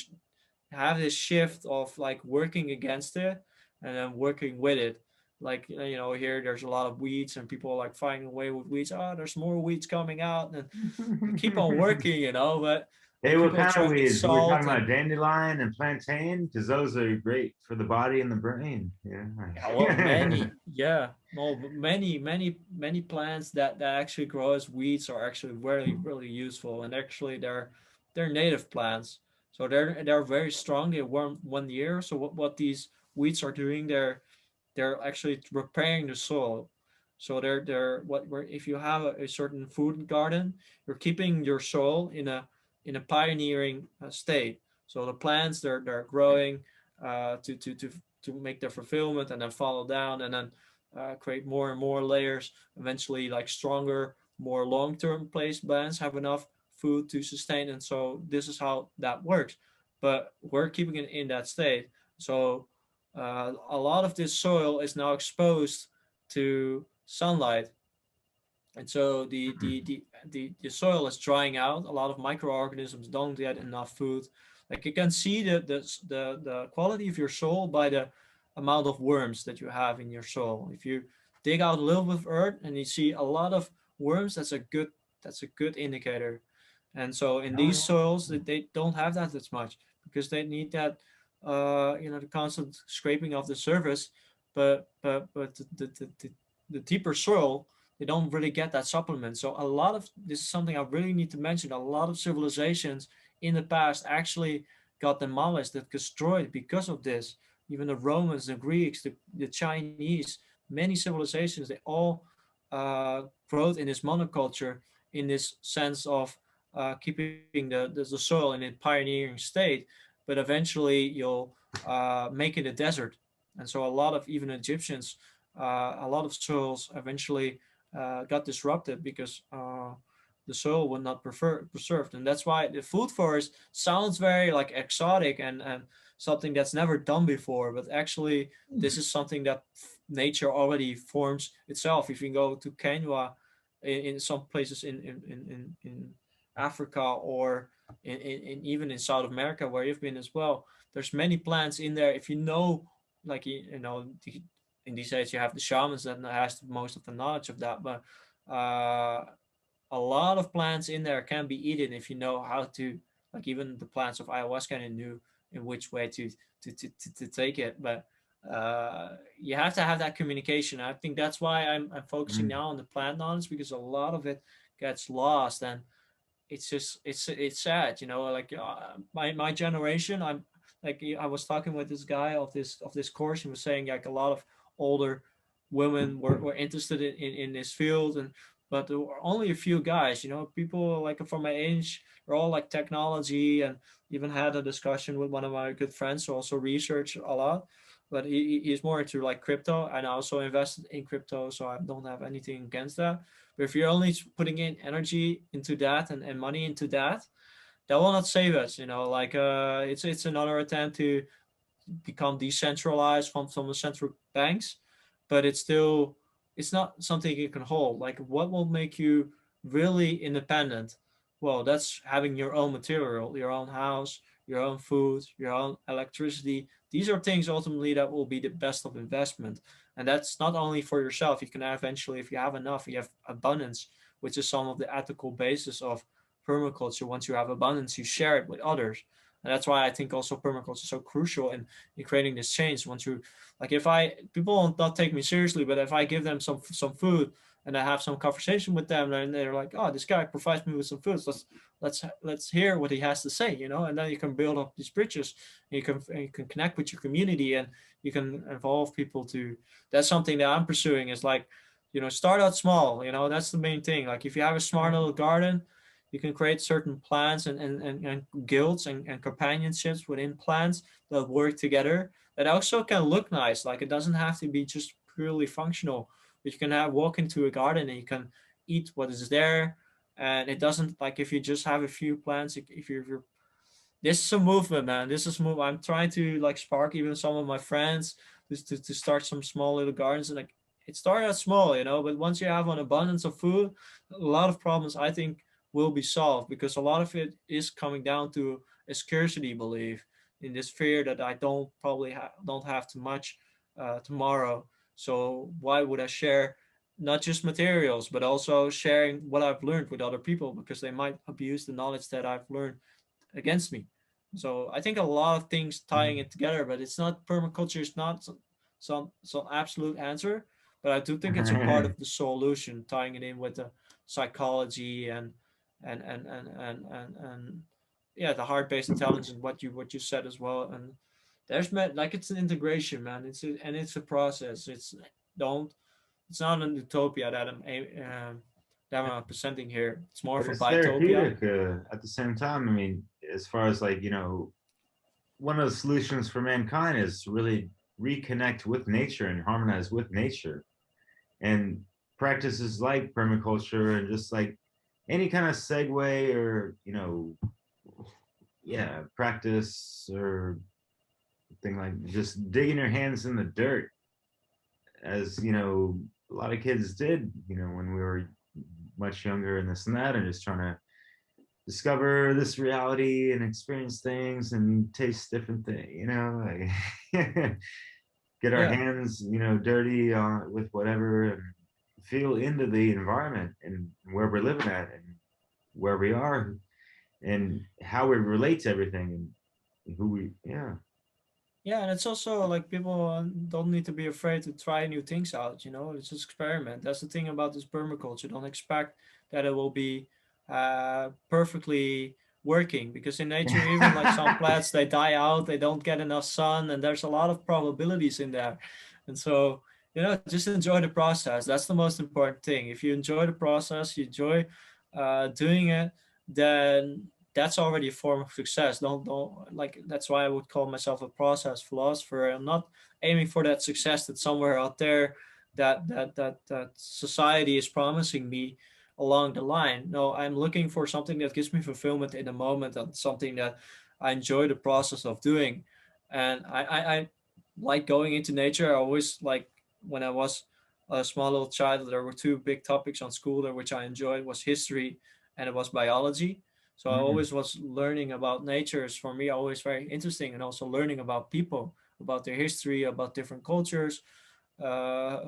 have this shift of like working against it and then working with it. Like, here there's a lot of weeds, and people are like finding a way with weeds. Oh, there's more weeds coming out, and you keep on working, but Hey, like what people kind of try with weeds? We're salt talking and about dandelion and plantain, because those are great for the body and the brain. Yeah. yeah, well, many, yeah, no, but many plants that actually grow as weeds are actually really really useful, and actually they're native plants, so they're very strong. They worm 1 year. So what these weeds are doing, they're actually repairing the soil. So they're what we're if you have a certain food garden, you're keeping your soil in a pioneering state. So the plants they're growing to make their fulfillment, and then follow down, and then create more and more layers. Eventually, like stronger, more long-term placed plants have enough food to sustain, and so this is how that works. But we're keeping it in that state. So a lot of this soil is now exposed to sunlight, and so the soil is drying out. A lot of microorganisms don't get enough food. Like you can see the quality of your soil by the amount of worms that you have in your soil. If you dig out a little bit of earth and you see a lot of worms, that's a good indicator. And so in these soils, that they don't have that as much, because they need that, the constant scraping of the surface. But the deeper soil, they don't really get that supplement. So a lot of this is something I really need to mention. A lot of civilizations in the past actually got demolished, that destroyed because of this. Even the Romans, the Greeks, the Chinese, many civilizations, they all growth in this monoculture, in this sense of keeping the soil in a pioneering state, but eventually you'll make it a desert. And so a lot of even Egyptians, a lot of soils eventually got disrupted because the soil was not preserved. And that's why the food forest sounds very like exotic and something that's never done before, but actually this is something that nature already forms itself. If you go to Kenya, in some places in Africa, or in even in South America where you've been as well, there's many plants in there. If you know, like in these days you have the shamans that has most of the knowledge of that, but a lot of plants in there can be eaten if you know how to, like even the plants of ayahuasca, and knew in which way to take it. But you have to have that communication. I think that's why I'm focusing now on the plant knowledge, because a lot of it gets lost. And it's just it's sad, like my generation. I'm like, I was talking with this guy of this course, and was saying like a lot of older women were interested in this field, and but there were only a few guys, people like from my age. They're all like technology, and even had a discussion with one of my good friends who also research a lot, but he's more into like crypto, and I also invested in crypto, so I don't have anything against that. But if you're only putting in energy into that, and money into that, that will not save us. Like it's another attempt to become decentralized from the central banks, but it's not something you can hold. Like, what will make you really independent? Well, that's having your own material, your own house, your own food, your own electricity. These are things ultimately that will be the best of investment. And that's not only for yourself. You can eventually, if you have enough, you have abundance, which is some of the ethical basis of permaculture. Once you have abundance, you share it with others. And that's why I think also permaculture is so crucial in creating this change. Once you, like, if people will not take me seriously, but if I give them some food, and I have some conversation with them, and they're like, oh, this guy provides me with some food. So let's hear what he has to say, and then you can build up these bridges. And you can connect with your community, and you can involve people to. That's something that I'm pursuing, is like, start out small. That's the main thing. Like, if you have a smart little garden, you can create certain plants and guilds and companionships within plants that work together, that also can look nice. Like, it doesn't have to be just purely functional, but you can walk into a garden and you can eat what is there. And it doesn't, like, if you just have a few plants, if you're this is a movement, man. This is move. I'm trying to like spark even some of my friends to start some small little gardens, and like, it started out small, but once you have an abundance of food, a lot of problems, I think, will be solved, because a lot of it is coming down to a scarcity belief, in this fear that I don't have too much tomorrow. So why would I share not just materials, but also sharing what I've learned with other people, because they might abuse the knowledge that I've learned against me. So I think a lot of things tying it together, but it's not, permaculture is not some absolute answer, but I do think it's a part of the solution, tying it in with the psychology and yeah, the heart-based intelligence, what you said as well. And there's like, it's an integration, man. It's a process. Don't it's not an utopia that I'm presenting here. It's more But of a it's bitopia. therapeutic at the same time. I mean, as far as like, one of the solutions for mankind is to really reconnect with nature and harmonize with nature. And practices like permaculture and just like any kind of segue or, yeah, practice or thing, like just digging your hands in the dirt, as, a lot of kids did, when we were much younger and this and that, and just trying to discover this reality and experience things and taste different things, like get our Yeah, hands, dirty with whatever, and feel into the environment and where we're living at and where we are and how we relate to everything. And who we, yeah. Yeah, and it's also like people don't need to be afraid to try new things out. It's just experiment. That's the thing about this permaculture. Don't expect that it will be perfectly working, because in nature, even like some plants, they die out, they don't get enough sun, and there's a lot of probabilities in there. And so, just enjoy the process. That's the most important thing. If you enjoy the process, you enjoy doing it, then that's already a form of success. Don't like, that's why I would call myself a process philosopher. I'm not aiming for that success that's somewhere out there, that society is promising me along the line. No, I'm looking for something that gives me fulfillment in the moment, and something that I enjoy the process of doing. And I like going into nature. I always like, when I was a small little child, there were two big topics on school there which I enjoyed, was history and it was biology. So I Mm. always was learning about nature is for me always very interesting, and also learning about people, about their history, about different cultures. Uh,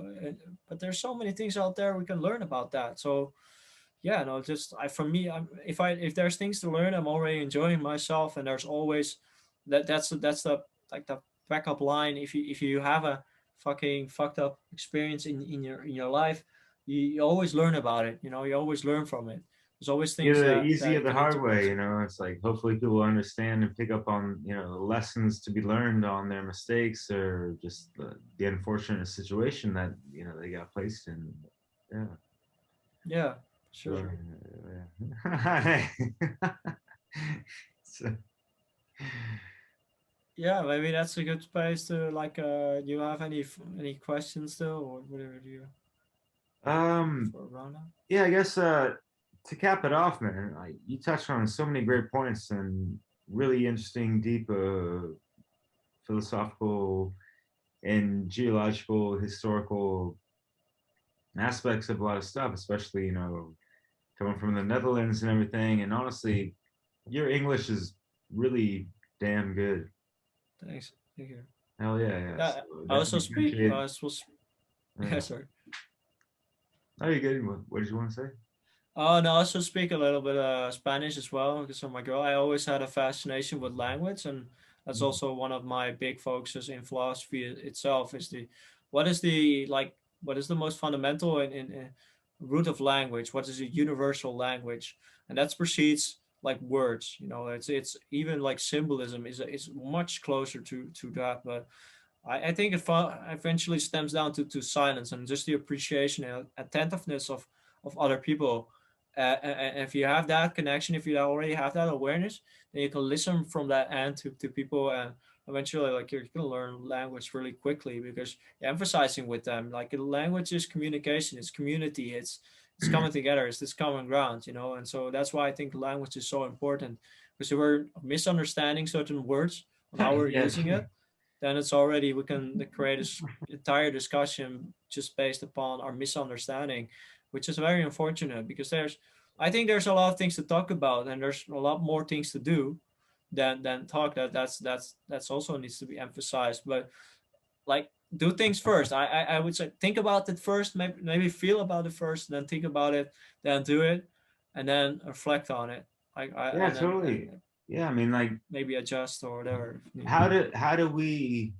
but there's so many things out there we can learn about that. So yeah, no, just for me, if there's things to learn, I'm already enjoying myself, and there's always that's the like the backup line. If you have a fucking fucked up experience in your life, you always learn about it. You always learn from it. There's always things Either that easy or you the can hard integrate. way, it's like hopefully people understand and pick up on, the lessons to be learned on their mistakes or just the unfortunate situation that, they got placed in. Yeah. Yeah, sure. Sure. Yeah. So, Yeah, maybe that's a good place to like. Do you have any questions still, or whatever do you um, for a roundup? yeah, I guess to cap it off, man, you touched on so many great points and really interesting, deep philosophical and geological, historical aspects of a lot of stuff, especially, coming from the Netherlands and everything. And honestly, your English is really damn good. Thanks. Thank you. Hell yeah, yeah. Yeah, So I also definitely speak. appreciate. Yeah, Yeah. sorry. Oh, you good? What did you want to say? Oh, and I also speak a little bit Spanish as well because of my girl. I always had a fascination with language, and that's Mm. also one of my big focuses in philosophy itself. Is the what is the like what is the most fundamental in root of language? What is a universal language? And that precedes like words. It's even like symbolism is much closer to that, but I think it eventually stems down to silence and just the appreciation and attentiveness of other people. And if you have that connection, if you already have that awareness, then you can listen from that end to people, and eventually, like you're gonna learn language really quickly because you're emphasizing with them. Like language is communication, it's community, it's coming together, it's this common ground. And so that's why I think language is so important, because if we're misunderstanding certain words on how we're Yeah. using it, then it's already we can create an entire discussion just based upon our misunderstanding, which is very unfortunate because I think there's a lot of things to talk about, and there's a lot more things to do than talk. That's also needs to be emphasized. But like do things first. I would say think about it first, maybe feel about it first, then think about it, then do it, and then reflect on it. Like I Yeah, and then totally. Yeah, I mean, like, maybe adjust or whatever if need how be. do how do we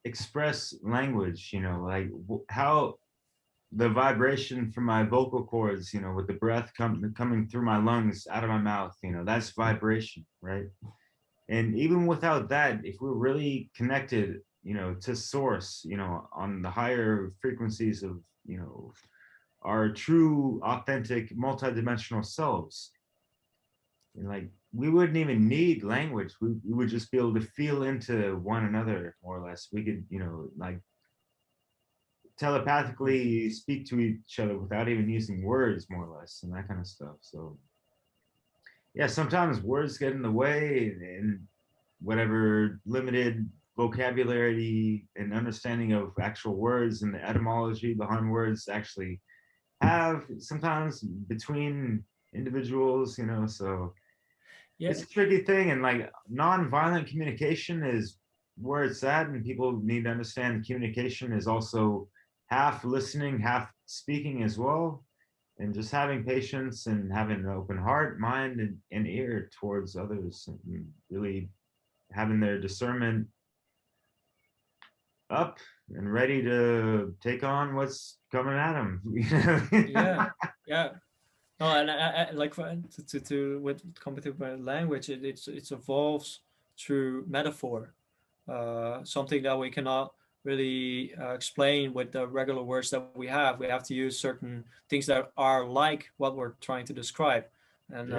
express language? Like how the vibration from my vocal cords, with the breath coming through my lungs out of my mouth, that's vibration, right? And even without that, if we're really connected, to source, on the higher frequencies of, our true, authentic, multidimensional selves, and like we wouldn't even need language. We would just be able to feel into one another more or less. We could, like telepathically speak to each other without even using words, more or less, and that kind of stuff. So yeah, sometimes words get in the way, and whatever limited vocabulary and understanding of actual words and the etymology behind words actually have sometimes between individuals, so Yeah, it's a tricky thing. And like non-violent communication is where it's at, and people need to understand communication is also half listening, half speaking as well, and just having patience and having an open heart, mind, and ear towards others, and really having their discernment up and ready to take on what's coming at them. Yeah, yeah. No, and I like to with competitive language, it evolves through metaphor, something that we cannot really explain with the regular words that we have. We have to use certain things that are like what we're trying to describe, and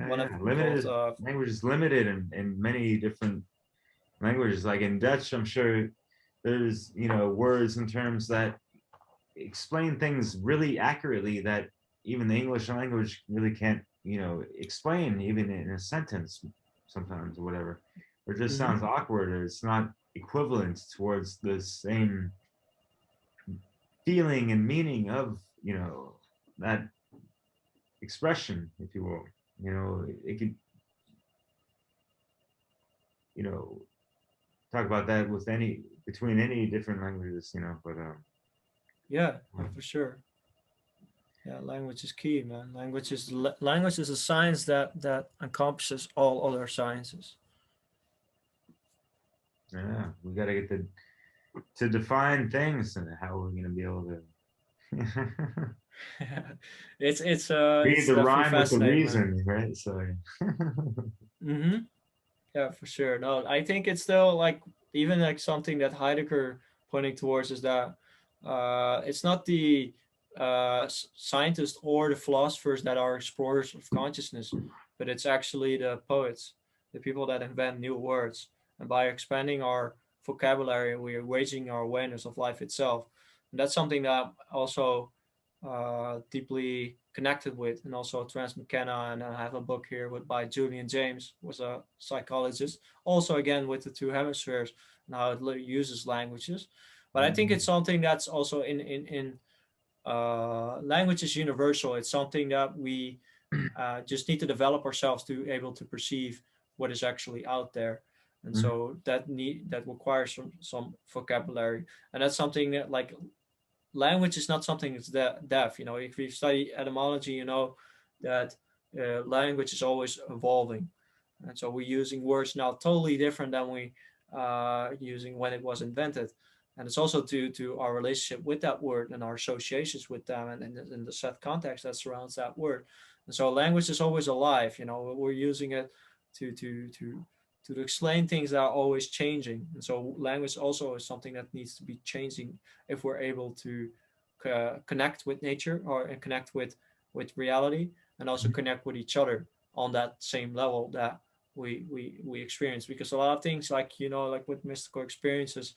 one of Limited called language is limited in many different languages. Like in Dutch, I'm sure there's words and terms that explain things really accurately that even the English language really can't explain even in a sentence sometimes or whatever. Or it just sounds awkward, or it's not equivalent towards the same feeling and meaning of that expression, if you will. It could talk about that with between any different languages, but yeah, for sure. Yeah, language is key, man. Language is a science that encompasses all other sciences. yeah, we got to get to define things, and how we're going to be able to it's read it's the definitely rhyme with the fascinating, reason, right? So man. Yeah, for sure. No, I think it's still like even like something that Heidegger pointing towards is that it's not the scientists or the philosophers that are explorers of consciousness, but it's actually the poets, the people that invent new words. And by expanding our vocabulary, we are raising our awareness of life itself. And that's something that I'm also deeply connected with, and also Trans McKenna. And I have a book here by Julian James, was a psychologist, also again with the two hemispheres and how it uses languages. But I think it's something that's also in language is universal. It's something that we just need to develop ourselves to be able to perceive what is actually out there. And so that requires some vocabulary, and that's something that like language is not something that's deaf. If you study etymology, you know that language is always evolving, and so we're using words now totally different than we using when it was invented. And it's also due to our relationship with that word and our associations with them, and the set context that surrounds that word. And so language is always alive. We're using it to to to to explain things that are always changing. And so language also is something that needs to be changing if we're able to connect with nature or connect with reality, and also connect with each other on that same level that we experience. Because a lot of things, like like with mystical experiences,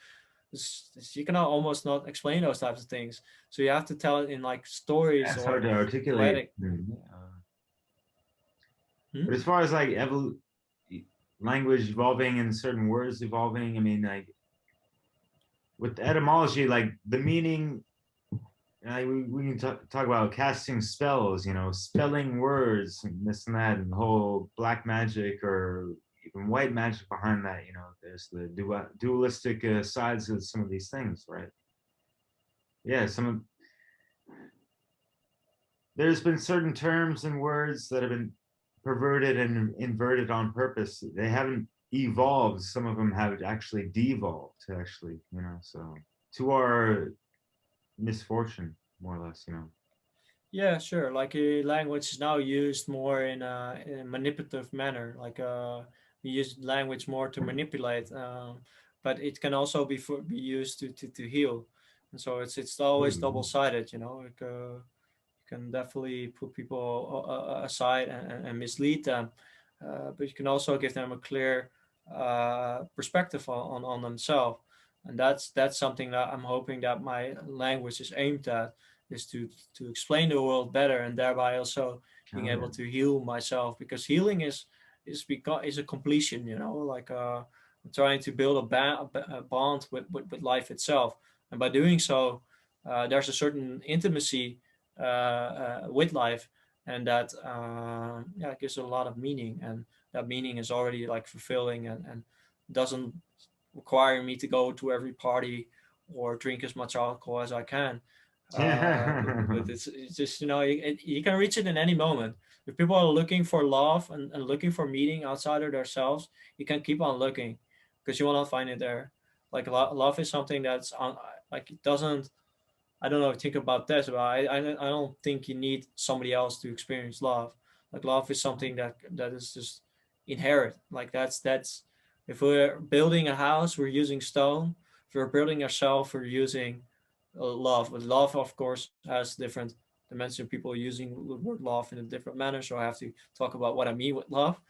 you cannot almost not explain those types of things, so you have to tell it in like stories it's or hard to articulate. poetic. But as far as like language evolving and certain words evolving, I mean, like with etymology, like the meaning, we can talk about casting spells, spelling words and this and that, and the whole black magic or even white magic behind that. There's the dualistic sides of some of these things, right? Yeah, there's been certain terms and words that have been perverted and inverted on purpose. They haven't evolved. Some of them have actually devolved, actually, so to our misfortune, more or less, Yeah, sure. Like language is now used more in a manipulative manner. Like we use language more to manipulate, but it can also be used to heal. And so it's always double sided. Like, you can definitely put people aside and mislead them, but you can also give them a clear perspective on themselves. And that's something that I'm hoping that my language is aimed at, is to explain the world better, and thereby also being able to heal myself, because healing is a completion. Like I'm trying to build a bond with life itself, and by doing so, there's a certain intimacy with life, and that gives it a lot of meaning, and that meaning is already like fulfilling, and doesn't require me to go to every party or drink as much alcohol as I can. But it's just, you know, you can reach it in any moment. If people are looking for love and looking for meaning outside of themselves, you can keep on looking because you will not find it there. Like love is something that's on, like it doesn't. I don't know. Think about this, but I don't think you need somebody else to experience love. Like love is something that is just inherent. Like that's if we're building a house, we're using stone. If we're building ourselves, we're using love. But love, of course, has different dimensions. People using the word love in a different manner. So I have to talk about what I mean with love.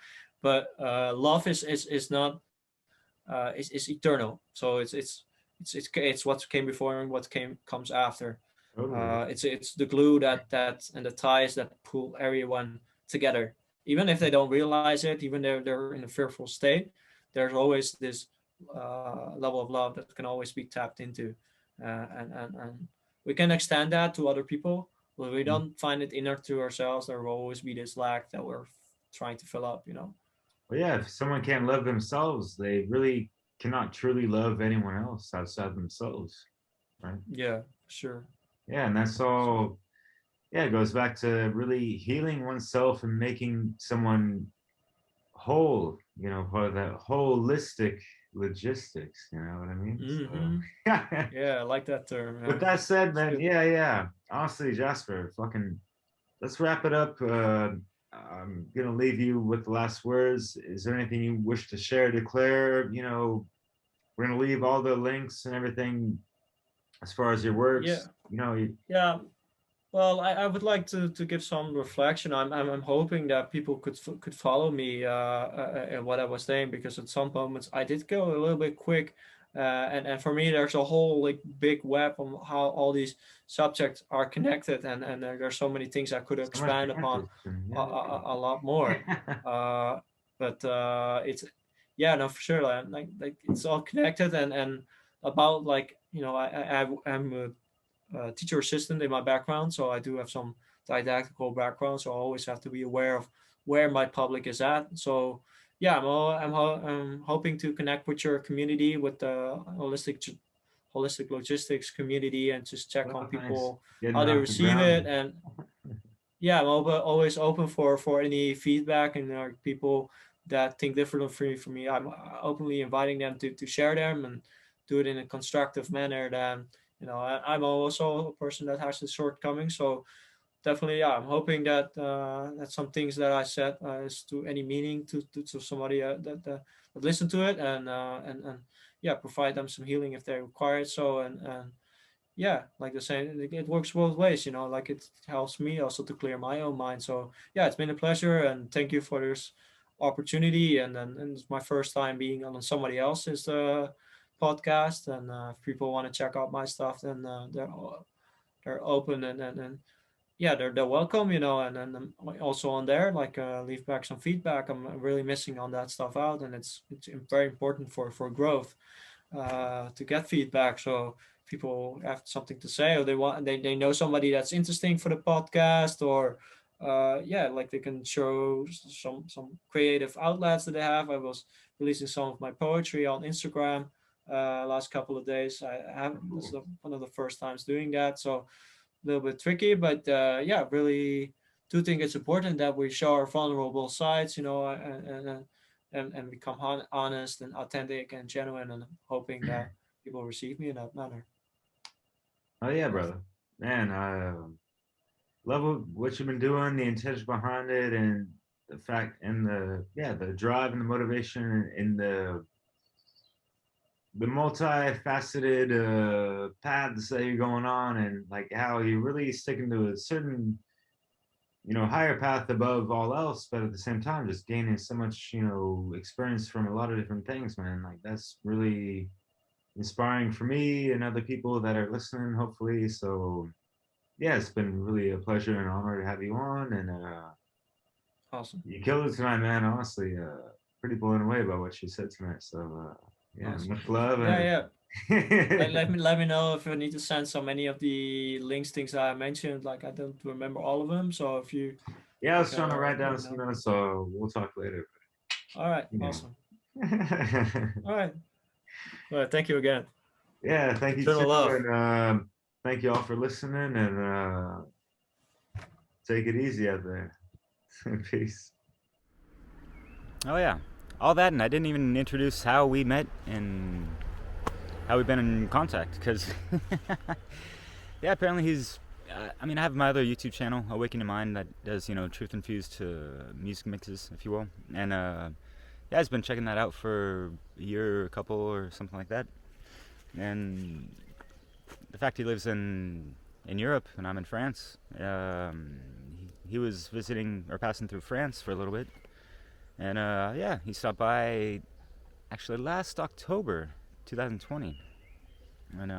But love is not is eternal. So it's what came before and what comes after. Totally. It's the glue that and the ties that pull everyone together. Even if they don't realize it, even though they're in a fearful state, there's always this level of love that can always be tapped into, and we can extend that to other people. But we don't find it inner to ourselves. There will always be this lack that we're trying to fill up. You know. Well, yeah, if someone can't love themselves, they really cannot truly love anyone else outside themselves, right? Yeah, sure. Yeah, and that's all. Yeah, it goes back to really healing oneself and making someone whole, you know, for the holistic logistics, you know what I mean? Mm-hmm. So, Yeah, I like that term. with Yeah. that said, It's man, good. yeah. Honestly, Jasper, fucking, let's wrap it up. I'm gonna leave you with the last words. Is there anything you wish to share, declare? You know, we're gonna leave all the links and everything as far as your Yeah, works. You know, yeah. Well, I would like to give some reflection. I'm hoping that people could follow me in what I was saying, because at some moments I did go a little bit quick, and for me there's a whole like big web on how all these subjects are connected, and there's so many things I could so much expand upon branches. And a lot more. Uh, but it's yeah, no, for sure. Like it's all connected, and about like, you know, I'm teacher assistant in my background, so I do have some didactical background. So I always have to be aware of where my public is at. So yeah, I'm hoping to connect with your community, with the holistic logistics community, and just check on well, thanks. people Getting how it they off the receive it. ground. And yeah, I'm always open for any feedback, and people that think differently from me. I'm openly inviting them to share them and do it in a constructive manner. Then, you know, I'm also a person that has the shortcomings. So definitely, yeah, I'm hoping that some things that I said is to any meaning to somebody that listen to it, and yeah, provide them some healing if they require it. So, and yeah, like the same, it works both ways, you know, like it helps me also to clear my own mind. So yeah, it's been a pleasure, and thank you for this opportunity. And it's my first time being on somebody else's podcast. And if people want to check out my stuff, then they're open, and yeah, they're welcome, you know. And then also on there, like leave back some feedback. I'm really missing on that stuff out, and it's very important for growth to get feedback. So people have something to say, or they know somebody that's interesting for the podcast, or yeah, like they can show some creative outlets that they have. I was releasing some of my poetry on Instagram last couple of days. I have This is one of the first times doing that, so a little bit tricky, but yeah, really do think it's important that we show our vulnerable sides, you know, and become honest and authentic and genuine, and hoping that people receive me in that manner. Oh yeah, brother. Man, I love what you've been doing, the intention behind it, and the fact and the drive and the motivation and the multifaceted paths that you're going on, and like how you're really sticking to a certain, you know, higher path above all else, but at the same time just gaining so much, you know, experience from a lot of different things, man. Like that's really inspiring for me and other people that are listening, hopefully. So yeah, it's been really a pleasure and honor to have you on, and Awesome. you killed it tonight, man. Honestly, pretty blown away by what you said tonight. So yeah, Awesome. much love. Yeah, And yeah. Let me know if I need to send so many of the links, things that I mentioned. Like I don't remember all of them, so if you yeah, I like was trying to write let down me some know. notes, so we'll talk later. All right, You know. awesome. All right. Well, thank you again. Yeah, thank you Eternal too. love. And thank you all for listening, and take it easy out there. Peace. Oh yeah, all that, and I didn't even introduce how we met and how we've been in contact, because yeah, apparently he's I mean, I have my other YouTube channel, Awaken Your Mind, that does, truth infused music mixes, if you will, and yeah, I've been checking that out for a year or a couple or something like that. And the fact he lives in Europe and I'm in France, he was visiting or passing through France for a little bit, and yeah, he stopped by actually last October 2020, and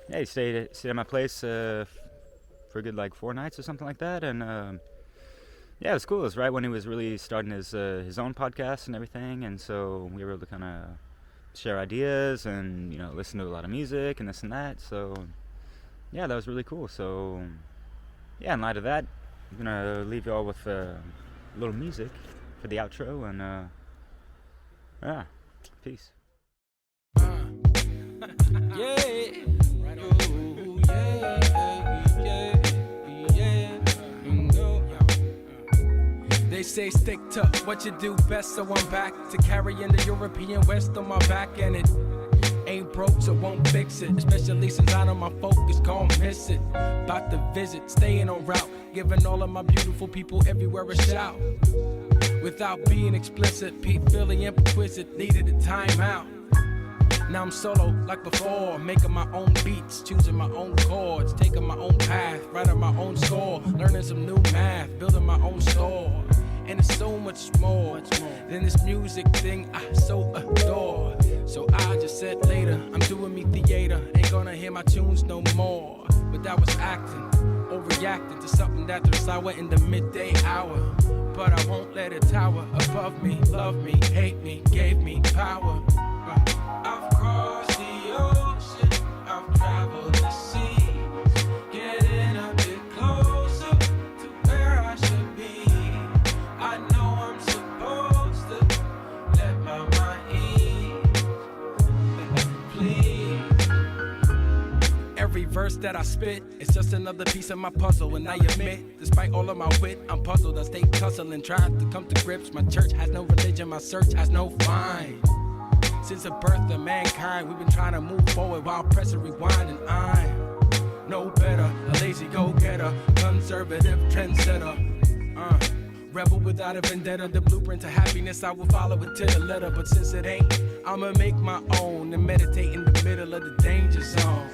yeah, he stayed at my place for a good 4 nights or something like that, and yeah, it was cool. It was right when he was really starting his own podcast and everything, and so we were able to kind of share ideas and listen to a lot of music and this and that. So yeah, that was really cool. So yeah, in light of that, I'm gonna leave you all with a little music for the outro, and yeah, peace. They say stick to what you do best, so I'm back to carrying the European West on my back, and it ain't broke, so won't fix it, especially since I know my focus gon' miss it. About to visit, staying on route, giving all of my beautiful people everywhere a shout. Without being explicit, Pete feeling implicit, needed a timeout. Now I'm solo like before, making my own beats, choosing my own chords, taking my own path, writing my own score, learning some new math, building my own store. And it's so much more than this music thing I so adore. So I just said later, I'm doing me theater, ain't gonna hear my tunes no more. But that was acting, or reacting to something that turned sour in the midday hour. But I won't let it tower above me, love me, hate me, gave me power. I've crossed the ocean, I've traveled the seas, getting a bit closer to where I should be. I know I'm supposed to let my mind ease, please. Every verse that I spit is just another piece of my puzzle, and I admit, despite all of my wit, I'm puzzled. I stay tussling, trying to come to grips. My church has no religion, my search has no fine. Since the birth of mankind, we've been trying to move forward while pressing rewind, and I'm no better, a lazy go-getter, conservative trendsetter, rebel without a vendetta. The blueprint to happiness, I will follow it to the letter. But since it ain't, I'ma make my own and meditate in the middle of the danger zone.